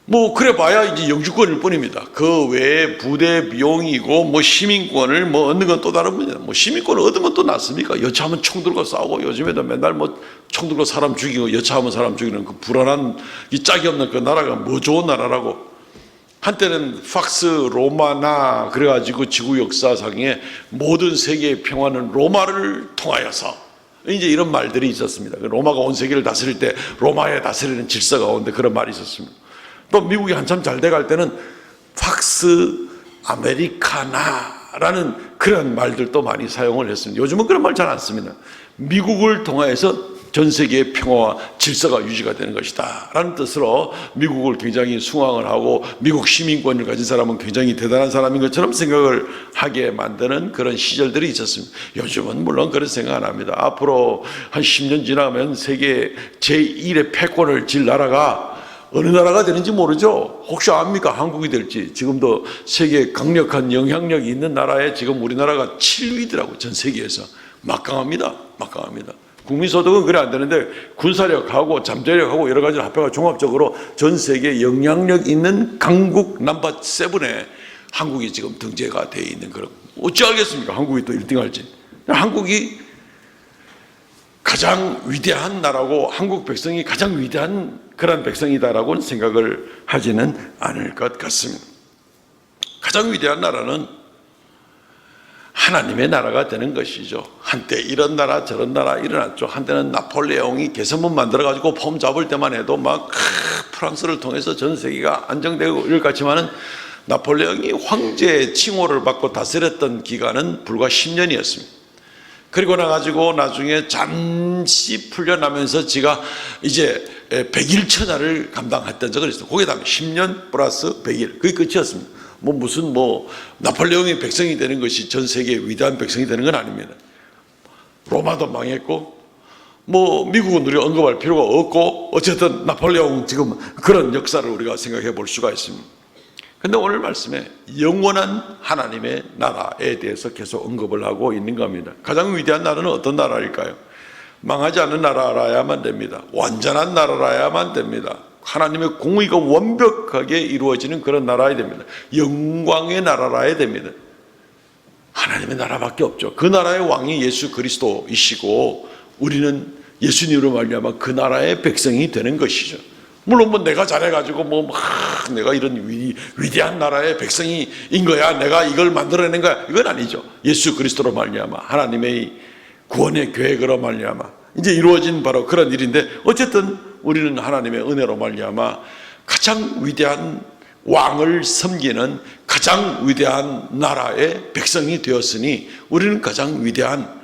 Speaker 1: 뭐 그래 봐야 이제 영주권일 뿐입니다. 그 외에 부대 비용이고 뭐 시민권을 뭐 얻는 건 또 다른 문제다. 뭐 시민권을 얻으면 또 낫습니까? 여차하면 총 들고 싸우고, 요즘에도 맨날 뭐 총 들고 사람 죽이고 여차하면 사람 죽이는 그 불안한 이 짝이 없는 그 나라가 뭐 좋은 나라라고. 한때는 팍스 로마나 그래가지고 지구 역사상에 모든 세계의 평화는 로마를 통하여서, 이제 이런 말들이 있었습니다. 로마가 온 세계를 다스릴 때 로마에 다스리는 질서가 오는데 그런 말이 있었습니다. 또 미국이 한참 잘 돼갈 때는 팍스 아메리카나라는 그런 말들도 많이 사용을 했습니다. 요즘은 그런 말 잘 안 씁니다. 미국을 통하여서 전 세계의 평화와 질서가 유지가 되는 것이다 라는 뜻으로 미국을 굉장히 숭앙을 하고 미국 시민권을 가진 사람은 굉장히 대단한 사람인 것처럼 생각을 하게 만드는 그런 시절들이 있었습니다. 요즘은 물론 그런 생각 안 합니다. 앞으로 한 10년 지나면 세계 제1의 패권을 질 나라가 어느 나라가 되는지 모르죠. 혹시 압니까? 한국이 될지. 지금도 세계에 강력한 영향력이 있는 나라에 지금 우리나라가 7위더라고요. 전 세계에서. 막강합니다. 막강합니다. 국민소득은 그래 안 되는데 군사력하고 잠재력하고 여러 가지를 합해서 종합적으로 전 세계에 영향력 있는 강국 넘버 7에 한국이 지금 등재가 되어 있는 그런, 어찌 알겠습니까? 한국이 또 1등 할지. 한국이 가장 위대한 나라고 한국 백성이 가장 위대한 그런 백성이다라고는 생각을 하지는 않을 것 같습니다. 가장 위대한 나라는 하나님의 나라가 되는 것이죠. 한때 이런 나라 저런 나라 일어났죠. 한때는 나폴레옹이 개선문 만들어가지고 폼 잡을 때만 해도 막 프랑스를 통해서 전 세계가 안정되고 이럴 것 같지만은 나폴레옹이 황제 칭호를 받고 다스렸던 기간은 불과 10년이었습니다. 그리고 나가지고 나중에 잠시 풀려나면서 지가 이제 100일 천하를 감당했던 적을 있어요. 거기에 다음에 10년 플러스 100일. 그게 끝이었습니다. 무슨 나폴레옹의 백성이 되는 것이 전 세계의 위대한 백성이 되는 건 아닙니다. 로마도 망했고, 미국은 우리가 언급할 필요가 없고, 어쨌든 나폴레옹 지금 그런 역사를 우리가 생각해 볼 수가 있습니다. 근데 오늘 말씀에 영원한 하나님의 나라에 대해서 계속 언급을 하고 있는 겁니다. 가장 위대한 나라는 어떤 나라일까요? 망하지 않는 나라라야만 됩니다. 완전한 나라라야만 됩니다. 하나님의 공의가 완벽하게 이루어지는 그런 나라야 됩니다. 영광의 나라라야 됩니다. 하나님의 나라밖에 없죠. 그 나라의 왕이 예수 그리스도이시고 우리는 예수님으로 말미암아 그 나라의 백성이 되는 것이죠. 물론 뭐 내가 잘해가지고 내가 이런 위대한 나라의 백성인 거야, 내가 이걸 만들어낸 거야, 이건 아니죠. 예수 그리스도로 말미암아 하나님의 구원의 계획으로 말미암아 이제 이루어진 바로 그런 일인데, 어쨌든 우리는 하나님의 은혜로 말미암아 가장 위대한 왕을 섬기는 가장 위대한 나라의 백성이 되었으니 우리는 가장 위대한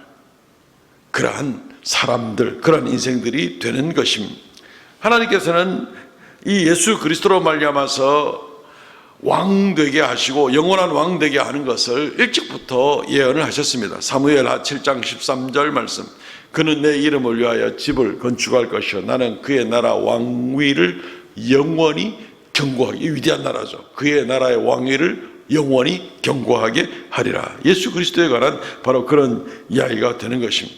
Speaker 1: 그러한 사람들, 그런 인생들이 되는 것입니다. 하나님께서는 이 예수 그리스도로 말미암아서 왕 되게 하시고 영원한 왕 되게 하는 것을 일찍부터 예언을 하셨습니다. 사무엘 7장 13절 말씀, 그는 내 이름을 위하여 집을 건축할 것이요 나는 그의 나라 왕위를 영원히 견고하게, 이 위대한 나라죠. 그의 나라의 왕위를 영원히 견고하게 하리라. 예수 그리스도에 관한 바로 그런 이야기가 되는 것입니다.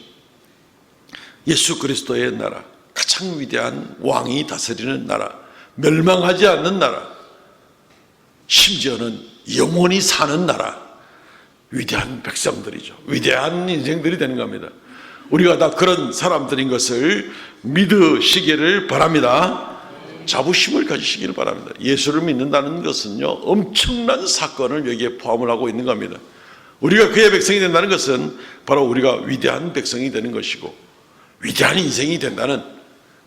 Speaker 1: 예수 그리스도의 나라, 가장 위대한 왕이 다스리는 나라, 멸망하지 않는 나라, 심지어는 영원히 사는 나라, 위대한 백성들이죠. 위대한 인생들이 되는 겁니다. 우리가 다 그런 사람들인 것을 믿으시기를 바랍니다. 자부심을 가지시기를 바랍니다. 예수를 믿는다는 것은요, 엄청난 사건을 여기에 포함을 하고 있는 겁니다. 우리가 그의 백성이 된다는 것은 바로 우리가 위대한 백성이 되는 것이고 위대한 인생이 된다는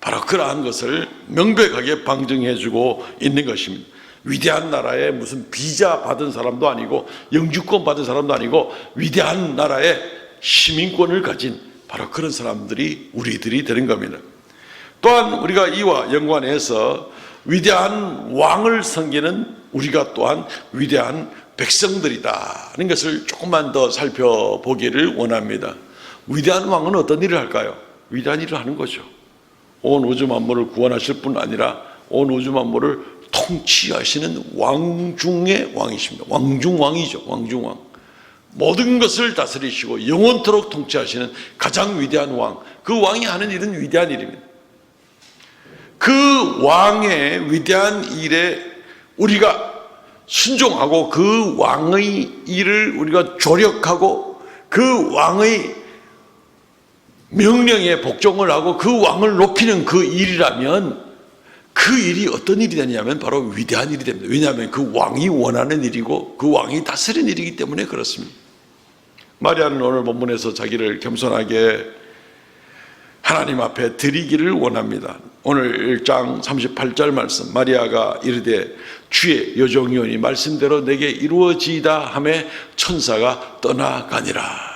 Speaker 1: 바로 그러한 것을 명백하게 방증해주고 있는 것입니다. 위대한 나라에 무슨 비자 받은 사람도 아니고 영주권 받은 사람도 아니고 위대한 나라의 시민권을 가진 바로 그런 사람들이 우리들이 되는 겁니다. 또한 우리가 이와 연관해서 위대한 왕을 섬기는 우리가 또한 위대한 백성들이다는 것을 조금만 더 살펴보기를 원합니다. 위대한 왕은 어떤 일을 할까요? 위대한 일을 하는 거죠. 온 우주 만물을 구원하실 뿐 아니라 온 우주 만물을 통치하시는 왕 중의 왕이십니다. 왕중왕이죠. 왕중왕. 모든 것을 다스리시고 영원토록 통치하시는 가장 위대한 왕. 그 왕이 하는 일은 위대한 일입니다. 그 왕의 위대한 일에 우리가 순종하고 그 왕의 일을 우리가 조력하고 그 왕의 명령에 복종을 하고 그 왕을 높이는 그 일이라면 그 일이 어떤 일이 되냐면 바로 위대한 일이 됩니다. 왜냐하면 그 왕이 원하는 일이고 그 왕이 다스리는 일이기 때문에 그렇습니다. 마리아는 오늘 본문에서 자기를 겸손하게 하나님 앞에 드리기를 원합니다. 오늘 1장 38절 말씀, 마리아가 이르되 주의 여종이오니 말씀대로 내게 이루어지이다 하매 천사가 떠나가니라.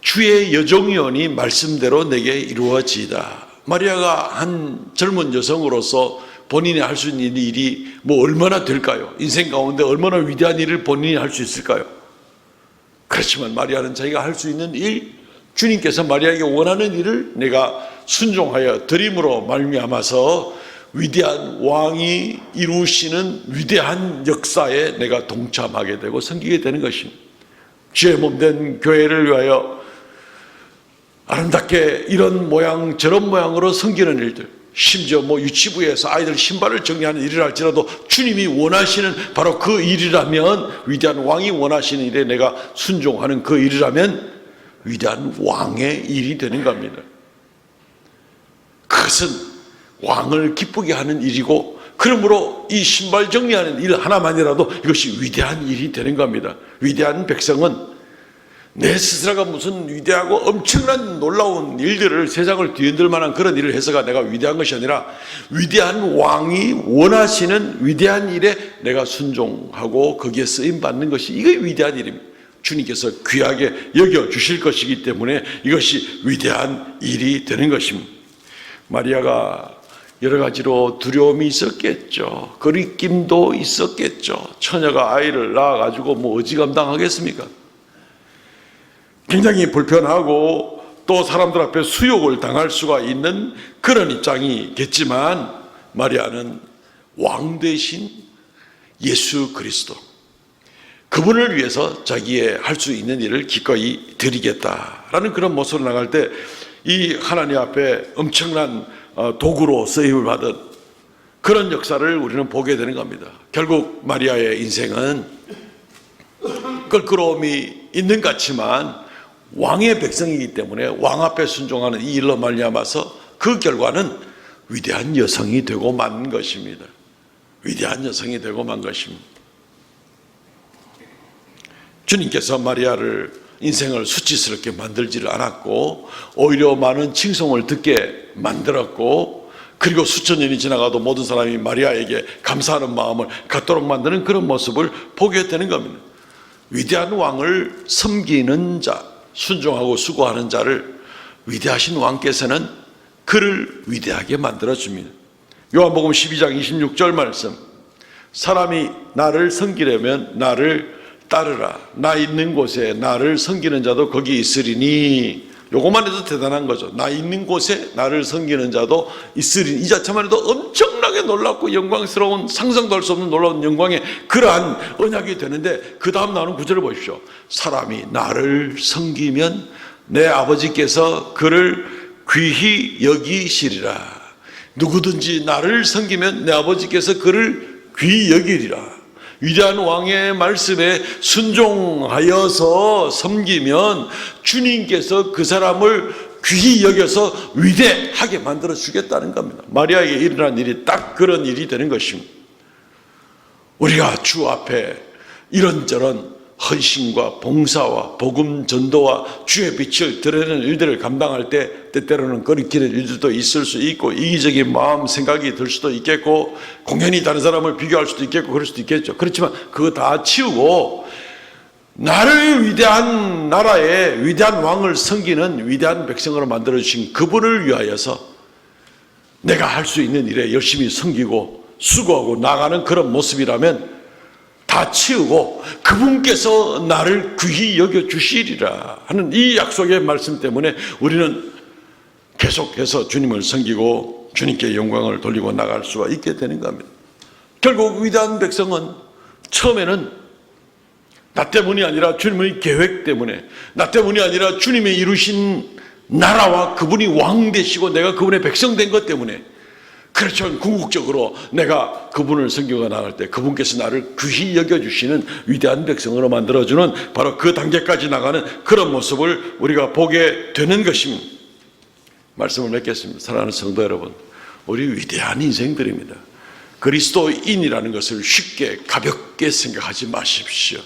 Speaker 1: 주의 여종이오니 말씀대로 내게 이루어지이다. 마리아가 한 젊은 여성으로서 본인이 할 수 있는 일이 뭐 얼마나 될까요? 인생 가운데 얼마나 위대한 일을 본인이 할 수 있을까요? 그렇지만 마리아는 자기가 할 수 있는 일, 주님께서 마리아에게 원하는 일을 내가 순종하여 드림으로 말미암아서 위대한 왕이 이루시는 위대한 역사에 내가 동참하게 되고 섬기게 되는 것입니다. 주의 몸된 교회를 위하여 아름답게 이런 모양 저런 모양으로 섬기는 일들, 심지어 뭐 유치부에서 아이들 신발을 정리하는 일을 할지라도 주님이 원하시는 바로 그 일이라면, 위대한 왕이 원하시는 일에 내가 순종하는 그 일이라면 위대한 왕의 일이 되는 겁니다. 그것은 왕을 기쁘게 하는 일이고, 그러므로 이 신발 정리하는 일 하나만이라도 이것이 위대한 일이 되는 겁니다. 위대한 백성은 내 스스로가 무슨 위대하고 엄청난 놀라운 일들을, 세상을 뒤흔들 만한 그런 일을 해서가 내가 위대한 것이 아니라 위대한 왕이 원하시는 위대한 일에 내가 순종하고 거기에 쓰임 받는 것이, 이게 위대한 일입니다. 주님께서 귀하게 여겨주실 것이기 때문에 이것이 위대한 일이 되는 것입니다. 마리아가 여러 가지로 두려움이 있었겠죠. 거리낌도 있었겠죠. 처녀가 아이를 낳아가지고 뭐 어지감당하겠습니까? 굉장히 불편하고 또 사람들 앞에 수욕을 당할 수가 있는 그런 입장이겠지만, 마리아는 왕 대신 예수 그리스도, 그분을 위해서 자기의 할 수 있는 일을 기꺼이 드리겠다라는 그런 모습으로 나갈 때 이 하나님 앞에 엄청난 도구로 쓰임을 받은 그런 역사를 우리는 보게 되는 겁니다. 결국 마리아의 인생은 껄끄러움이 있는 것 같지만 왕의 백성이기 때문에 왕 앞에 순종하는 이 일로 말미암아서 그 결과는 위대한 여성이 되고 만 것입니다. 위대한 여성이 되고 만 것입니다. 주님께서 마리아를 인생을 수치스럽게 만들지를 않았고 오히려 많은 칭송을 듣게 만들었고, 그리고 수천 년이 지나가도 모든 사람이 마리아에게 감사하는 마음을 갖도록 만드는 그런 모습을 보게 되는 겁니다. 위대한 왕을 섬기는 자, 순종하고 수고하는 자를 위대하신 왕께서는 그를 위대하게 만들어줍니다. 요한복음 12장 26절 말씀, 사람이 나를 섬기려면 나를 따르라. 나 있는 곳에 나를 섬기는 자도 거기 있으리니. 요것만 해도 대단한 거죠. 나 있는 곳에 나를 섬기는 자도 있으리니. 이 자체만 해도 엄청나게 놀랍고 영광스러운, 상상도 할 수 없는 놀라운 영광의 그러한 언약이 되는데, 그 다음 나오는 구절을 보십시오. 사람이 나를 섬기면 내 아버지께서 그를 귀히 여기시리라. 누구든지 나를 섬기면 내 아버지께서 그를 귀히 여기리라. 위대한 왕의 말씀에 순종하여서 섬기면 주님께서 그 사람을 귀히 여겨서 위대하게 만들어 주겠다는 겁니다. 마리아에게 일어난 일이 딱 그런 일이 되는 것입니다. 우리가 주 앞에 이런저런 헌신과 봉사와 복음 전도와 주의 빛을 드러내는 일들을 감당할 때 때때로는 거리끼는 일들도 있을 수 있고, 이기적인 마음 생각이 들 수도 있겠고, 공연히 다른 사람을 비교할 수도 있겠고, 그럴 수도 있겠죠. 그렇지만 그거 다 치우고 나를 위대한 나라의 위대한 왕을 섬기는 위대한 백성으로 만들어주신 그분을 위하여서 내가 할 수 있는 일에 열심히 섬기고 수고하고 나가는 그런 모습이라면 다 치우고 그분께서 나를 귀히 여겨주시리라 하는 이 약속의 말씀 때문에 우리는 계속해서 주님을 섬기고 주님께 영광을 돌리고 나갈 수가 있게 되는 겁니다. 결국 위대한 백성은 처음에는 나 때문이 아니라 주님의 계획 때문에, 나 때문이 아니라 주님의 이루신 나라와 그분이 왕 되시고 내가 그분의 백성 된 것 때문에, 그렇죠, 궁극적으로 내가 그분을 섬기고 나갈 때 그분께서 나를 귀히 여겨주시는 위대한 백성으로 만들어주는 바로 그 단계까지 나가는 그런 모습을 우리가 보게 되는 것입니다. 말씀을 맺겠습니다. 사랑하는 성도 여러분, 우리 위대한 인생들입니다. 그리스도인이라는 것을 쉽게 가볍게 생각하지 마십시오.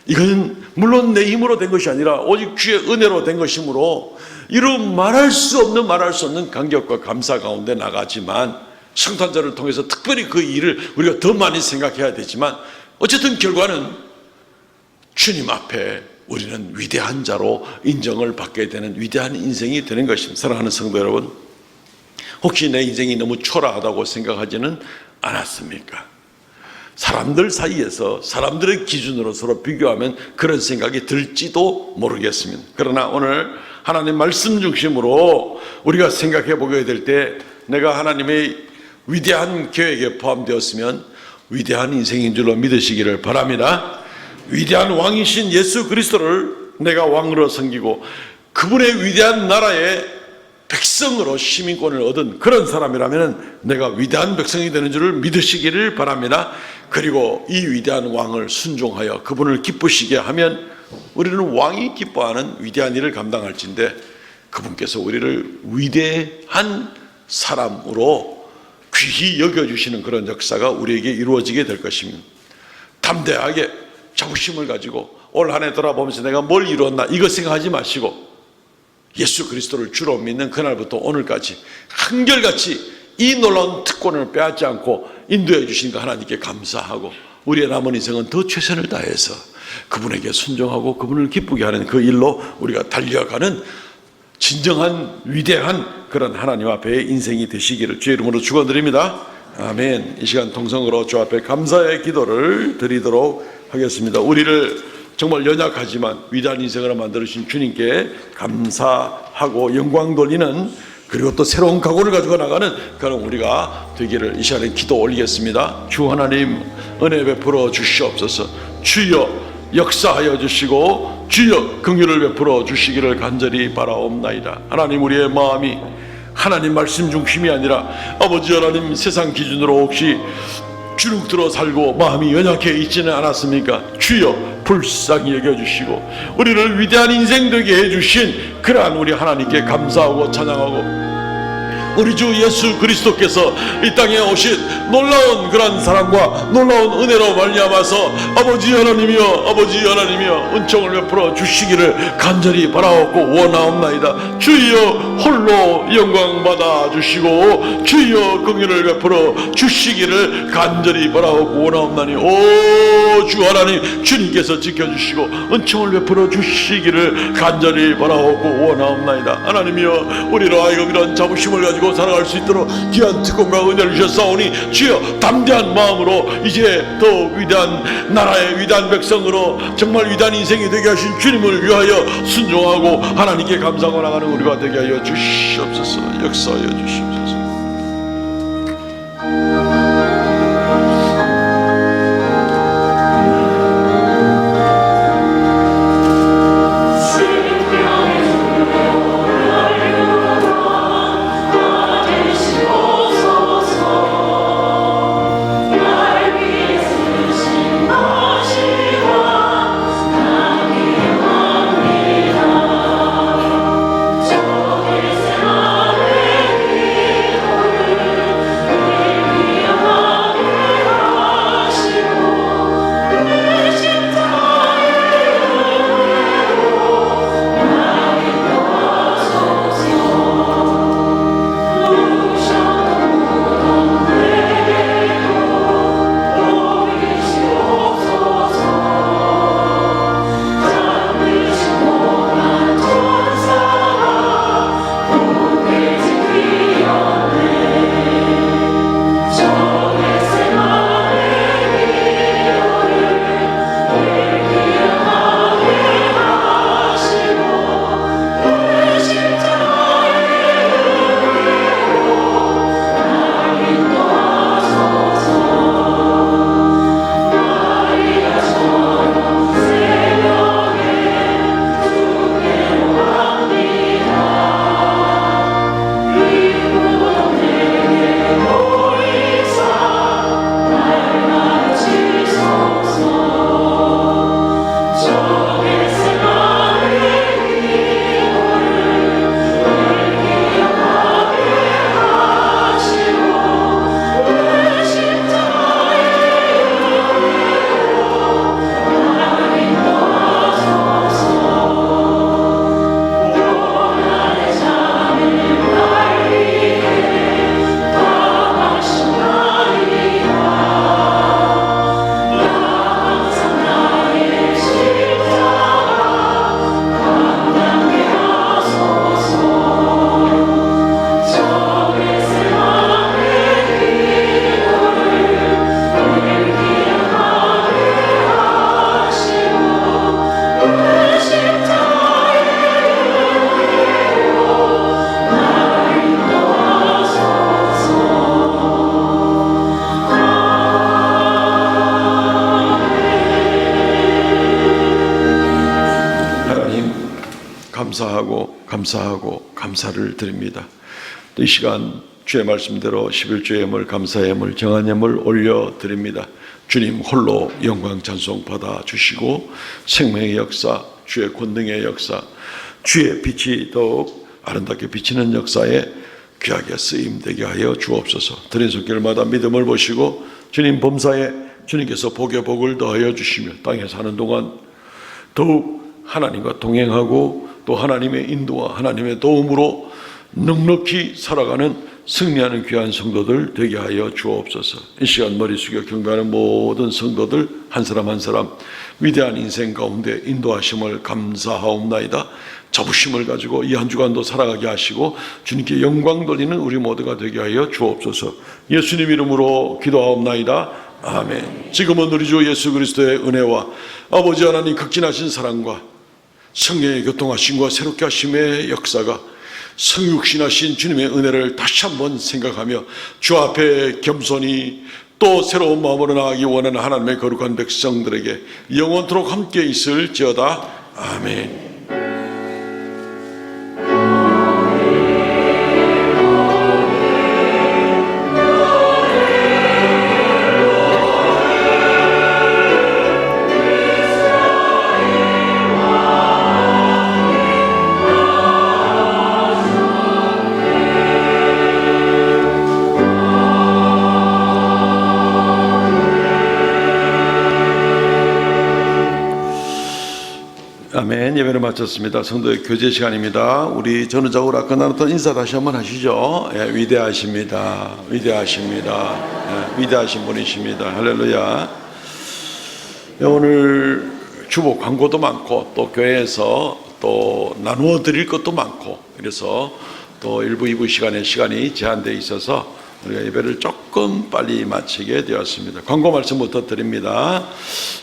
Speaker 1: 이건 물론 내 힘으로 된 것이 아니라 오직 주의 은혜로 된 것이므로 이루 말할 수 없는 감격과 감사 가운데 나가지만, 성탄절을 통해서 특별히 그 일을 우리가 더 많이 생각해야 되지만, 어쨌든 결과는 주님 앞에 우리는 위대한 자로 인정을 받게 되는 위대한 인생이 되는 것입니다. 사랑하는 성도 여러분, 혹시 내 인생이 너무 초라하다고 생각하지는 않았습니까? 사람들 사이에서 사람들의 기준으로 서로 비교하면 그런 생각이 들지도 모르겠습니다. 그러나 오늘 하나님 말씀 중심으로 우리가 생각해 보게 될 때, 내가 하나님의 위대한 계획에 포함되었으면 위대한 인생인 줄로 믿으시기를 바랍니다. 위대한 왕이신 예수 그리스도를 내가 왕으로 섬기고 그분의 위대한 나라의 백성으로 시민권을 얻은 그런 사람이라면 내가 위대한 백성이 되는 줄을 믿으시기를 바랍니다. 그리고 이 위대한 왕을 순종하여 그분을 기쁘시게 하면 우리는 왕이 기뻐하는 위대한 일을 감당할진데, 그분께서 우리를 위대한 사람으로 귀히 여겨주시는 그런 역사가 우리에게 이루어지게 될 것입니다. 담대하게 자부심을 가지고 올 한 해 돌아보면서 내가 뭘 이루었나 이거 생각하지 마시고, 예수 그리스도를 주로 믿는 그날부터 오늘까지 한결같이 이 놀라운 특권을 빼앗지 않고 인도해 주신 그 하나님께 감사하고, 우리의 남은 인생은 더 최선을 다해서 그분에게 순종하고 그분을 기쁘게 하는 그 일로 우리가 달려가는 진정한 위대한 그런 하나님 앞에 인생이 되시기를 주의 이름으로 축원드립니다. 아멘. 이 시간 통성으로 주 앞에 감사의 기도를 드리도록 하겠습니다. 우리를 정말 연약하지만 위대한 인생으로 만들어주신 주님께 감사하고 영광 돌리는, 그리고 또 새로운 각오를 가지고 나가는 그런 우리가 되기를 이 시간에 기도 올리겠습니다. 주 하나님 은혜 베풀어 주시옵소서. 주여 역사하여 주시고 주여 긍휼을 베풀어 주시기를 간절히 바라옵나이다. 하나님, 우리의 마음이 하나님 말씀 중심이 아니라 아버지 하나님 세상 기준으로 혹시 주눅 들어 살고 마음이 연약해 있지는 않았습니까? 주여 불쌍히 여겨주시고 우리를 위대한 인생 되게 해주신 그러한 우리 하나님께 감사하고 찬양하고, 우리 주 예수 그리스도께서 이 땅에 오신 놀라운 그런 사랑과 놀라운 은혜로 말미암아서 아버지 하나님이여 은총을 베풀어 주시기를 간절히 바라옵고 원하옵나이다. 주여 홀로 영광 받아 주시고 주여 긍휼을 베풀어 주시기를 간절히 바라옵고 원하옵나니, 오 주 하나님, 주님께서 지켜주시고 은총을 베풀어 주시기를 간절히 바라옵고 원하옵나이다. 하나님이여, 우리로 하여금 이런 자부심을 가지고 살아갈 수 있도록 귀한 특권과 은혜를 주셨사오니 주여 담대한 마음으로 이제 더욱 위대한 나라의 위대한 백성으로 정말 위대한 인생이 되게 하신 주님을 위하여 순종하고 하나님께 감사하고 나가는 우리가 되게 하여 주시옵소서. 역사하여 주시옵소서. 감사하고 감사를 드립니다. 또 이 시간 주의 말씀대로 11주의 예물, 감사의 예물, 정한 예물 올려드립니다. 주님 홀로 영광 찬송 받아 주시고 생명의 역사, 주의 권능의 역사, 주의 빛이 더욱 아름답게 비치는 역사에 귀하게 쓰임되게 하여 주옵소서. 드린 손길마다 믿음을 보시고 주님 범사에 주님께서 복에 복을 더하여 주시며 땅에 사는 동안 더욱 하나님과 동행하고 또 하나님의 인도와 하나님의 도움으로 넉넉히 살아가는 승리하는 귀한 성도들 되게 하여 주옵소서. 이 시간 머리 숙여 경배하는 모든 성도들 한 사람 한 사람 위대한 인생 가운데 인도하심을 감사하옵나이다. 자부심을 가지고 이 한 주간도 살아가게 하시고 주님께 영광 돌리는 우리 모두가 되게 하여 주옵소서. 예수님 이름으로 기도하옵나이다. 아멘. 지금은 우리 주 예수 그리스도의 은혜와 아버지 하나님 극진하신 사랑과 성령의 교통하심과 새롭게 하심의 역사가 성육신하신 주님의 은혜를 다시 한번 생각하며 주 앞에 겸손히 또 새로운 마음으로 나아가기 원하는 하나님의 거룩한 백성들에게 영원토록 함께 있을지어다. 아멘. 아멘. 예배를 마쳤습니다. 성도의 교제 시간입니다. 우리 전우자고 아까 나눴던 인사 다시 한번 하시죠. 예, 위대하십니다. 위대하십니다. 예, 위대하신 분이십니다. 할렐루야. 예, 오늘 주보 광고도 많고 또 교회에서 또 나누어 드릴 것도 많고 그래서 또 1부, 2부 시간이 제한되어 있어서 우리가 예배를 조금 빨리 마치게 되었습니다. 광고 말씀부터 드립니다.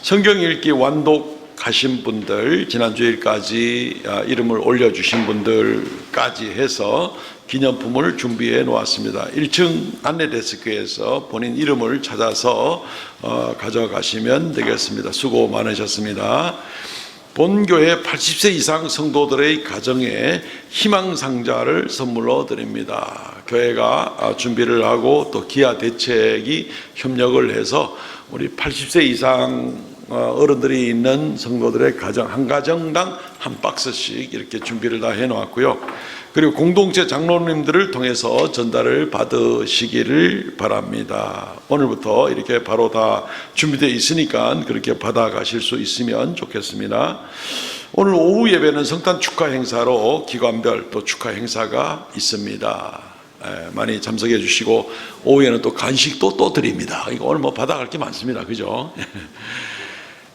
Speaker 1: 성경 읽기 완독 가신 분들, 지난주일까지 이름을 올려주신 분들까지 해서 기념품을 준비해 놓았습니다. 1층 안내데스크에서 본인 이름을 찾아서 가져가시면 되겠습니다. 수고 많으셨습니다. 본교회 80세 이상 성도들의 가정에 희망상자를 선물로 드립니다. 교회가 준비를 하고 또 기아 대책이 협력을 해서 우리 80세 이상 어른들이 있는 성도들의 가정 한 가정당 한 박스씩 이렇게 준비를 다 해놓았고요. 그리고 공동체 장로님들을 통해서 전달을 받으시기를 바랍니다. 오늘부터 이렇게 바로 다 준비되어 있으니까 그렇게 받아가실 수 있으면 좋겠습니다. 오늘 오후 예배는 성탄 축하 행사로 기관별 또 축하 행사가 있습니다. 많이 참석해 주시고 오후에는 또 간식도 또 드립니다. 이거 오늘 뭐 받아갈 게 많습니다. 그죠?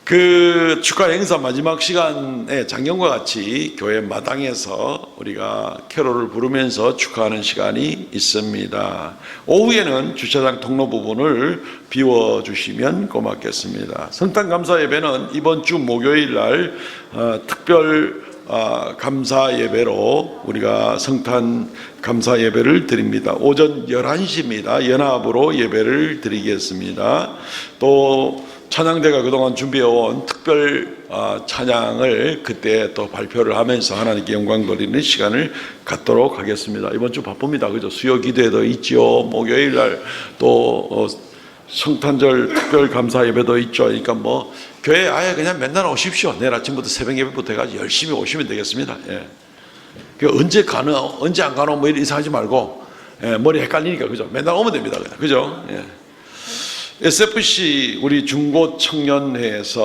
Speaker 1: 그 축하 행사 마지막 시간에 작년과 같이 교회 마당에서 우리가 캐롤을 부르면서 축하하는 시간이 있습니다. 오후에는 주차장 통로 부분을 비워주시면 고맙겠습니다. 성탄 감사 예배는 이번 주 목요일 날 특별 감사 예배로 우리가 성탄 감사 예배를 드립니다. 오전 11시입니다. 연합으로 예배를 드리겠습니다. 또 찬양대가 그동안 준비해온 특별 찬양을 그때 또 발표를 하면서 하나님께 영광 돌리는 시간을 갖도록 하겠습니다. 이번 주 바쁩니다. 그죠? 수요 기도회도 있죠. 목요일 날 또 성탄절 특별 감사 예배도 있죠. 그러니까 뭐 교회 아예 그냥 맨날 오십시오. 내일 아침부터 새벽 예배부터 해가지고 열심히 오시면 되겠습니다. 예. 언제 가나 언제 안 가나 뭐 이상하지 말고 머리 헷갈리니까 그죠? 맨날 오면 됩니다. 그죠? 예. SFC 우리 중고청년회에서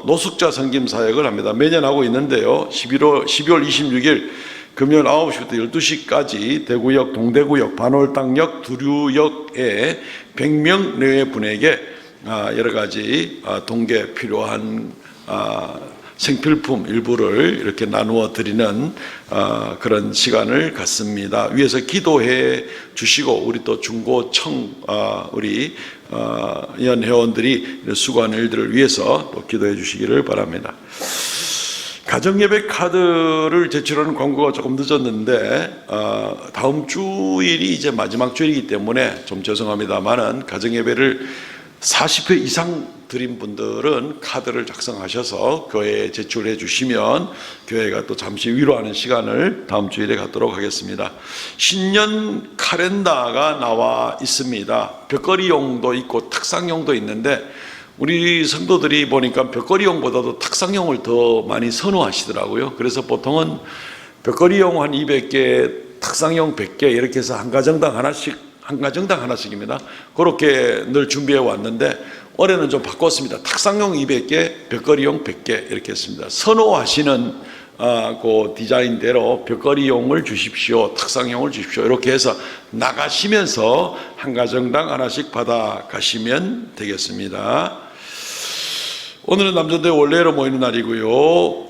Speaker 1: 노숙자 섬김 사역을 합니다. 매년 하고 있는데요. 12월 26일 금요일 9시부터 12시까지 대구역, 동대구역, 반월당역, 두류역에 100명 내외 분에게 여러 가지 동계 필요한 생필품 일부를 이렇게 나누어 드리는 그런 시간을 갖습니다. 위에서 기도해 주시고 우리 또 중고청 우리 연회원들이 수고하는 일들을 위해서 또 기도해 주시기를 바랍니다. 가정예배 카드를 제출하는 광고가 조금 늦었는데 다음 주일이 이제 마지막 주일이기 때문에 좀 죄송합니다만은 가정예배를 40회 이상 드린 분들은 카드를 작성하셔서 교회에 제출해 주시면 교회가 또 잠시 위로하는 시간을 다음 주일에 갖도록 하겠습니다. 신년 카렌다가 나와 있습니다. 벽걸이용도 있고 탁상용도 있는데 우리 성도들이 보니까 벽걸이용보다도 탁상용을 더 많이 선호하시더라고요. 그래서 보통은 벽걸이용 한 200개, 탁상용 100개 이렇게 해서 한 가정당 하나씩입니다. 그렇게 늘 준비해 왔는데 올해는 좀 바꿨습니다. 탁상용 200개, 벽걸이용 100개 이렇게 했습니다. 선호하시는 그 디자인대로 벽걸이용을 주십시오, 탁상용을 주십시오 이렇게 해서 나가시면서 한 가정당 하나씩 받아 가시면 되겠습니다. 오늘은 남전대 원래로 모이는 날이고요.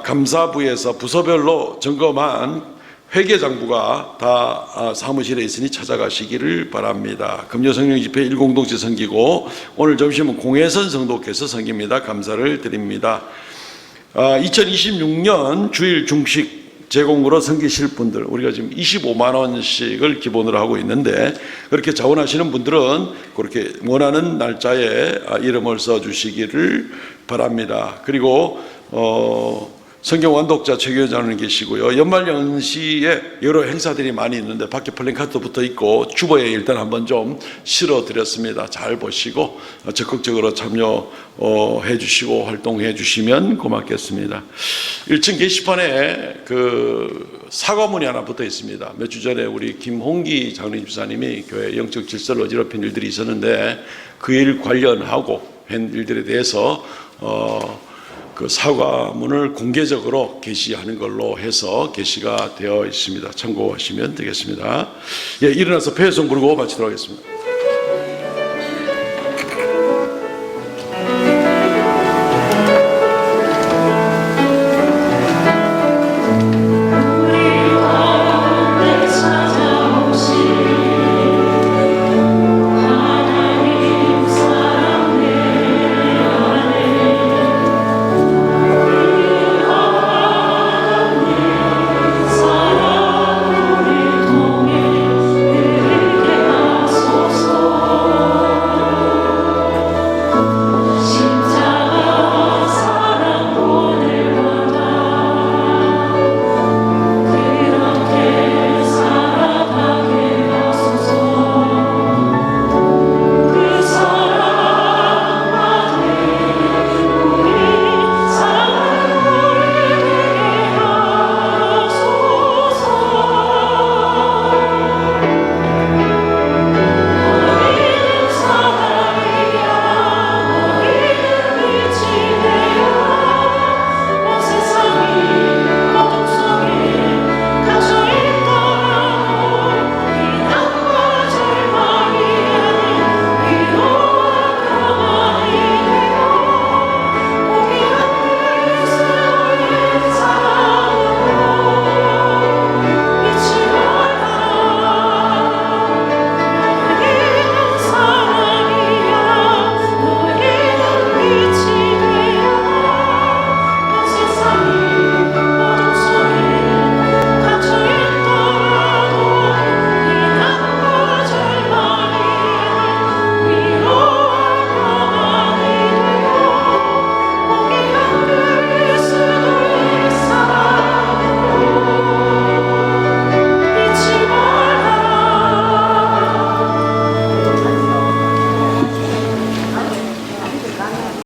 Speaker 1: 감사부에서 부서별로 점검한 회계장부가 다 사무실에 있으니 찾아가시기를 바랍니다. 금요성령 집회 일공동체 섬기고 오늘 점심은 공혜선 성도께서 섬깁니다. 감사를 드립니다. 2026년 주일 중식 제공으로 섬기실 분들, 우리가 지금 25만 원씩을 기본으로 하고 있는데, 그렇게 자원하시는 분들은 그렇게 원하는 날짜에 이름을 써주시기를 바랍니다. 그리고 성경 원독자 최교장님 계시고요. 연말연시에 여러 행사들이 많이 있는데 밖에 플랜카드도 붙어 있고 주보에 일단 한번 좀 실어드렸습니다. 잘 보시고 적극적으로 참여해 주시고 활동해 주시면 고맙겠습니다. 1층 게시판에 그 사과문이 하나 붙어 있습니다. 몇 주 전에 우리 김홍기 장로님 집사님이 교회 영적 질서를 어지럽힌 일들이 있었는데 그 일 관련하고 한 일들에 대해서 그 사과문을 공개적으로 게시하는 걸로 해서 게시가 되어 있습니다. 참고하시면 되겠습니다. 예, 일어나서 폐회성 부르고 마치도록 하겠습니다.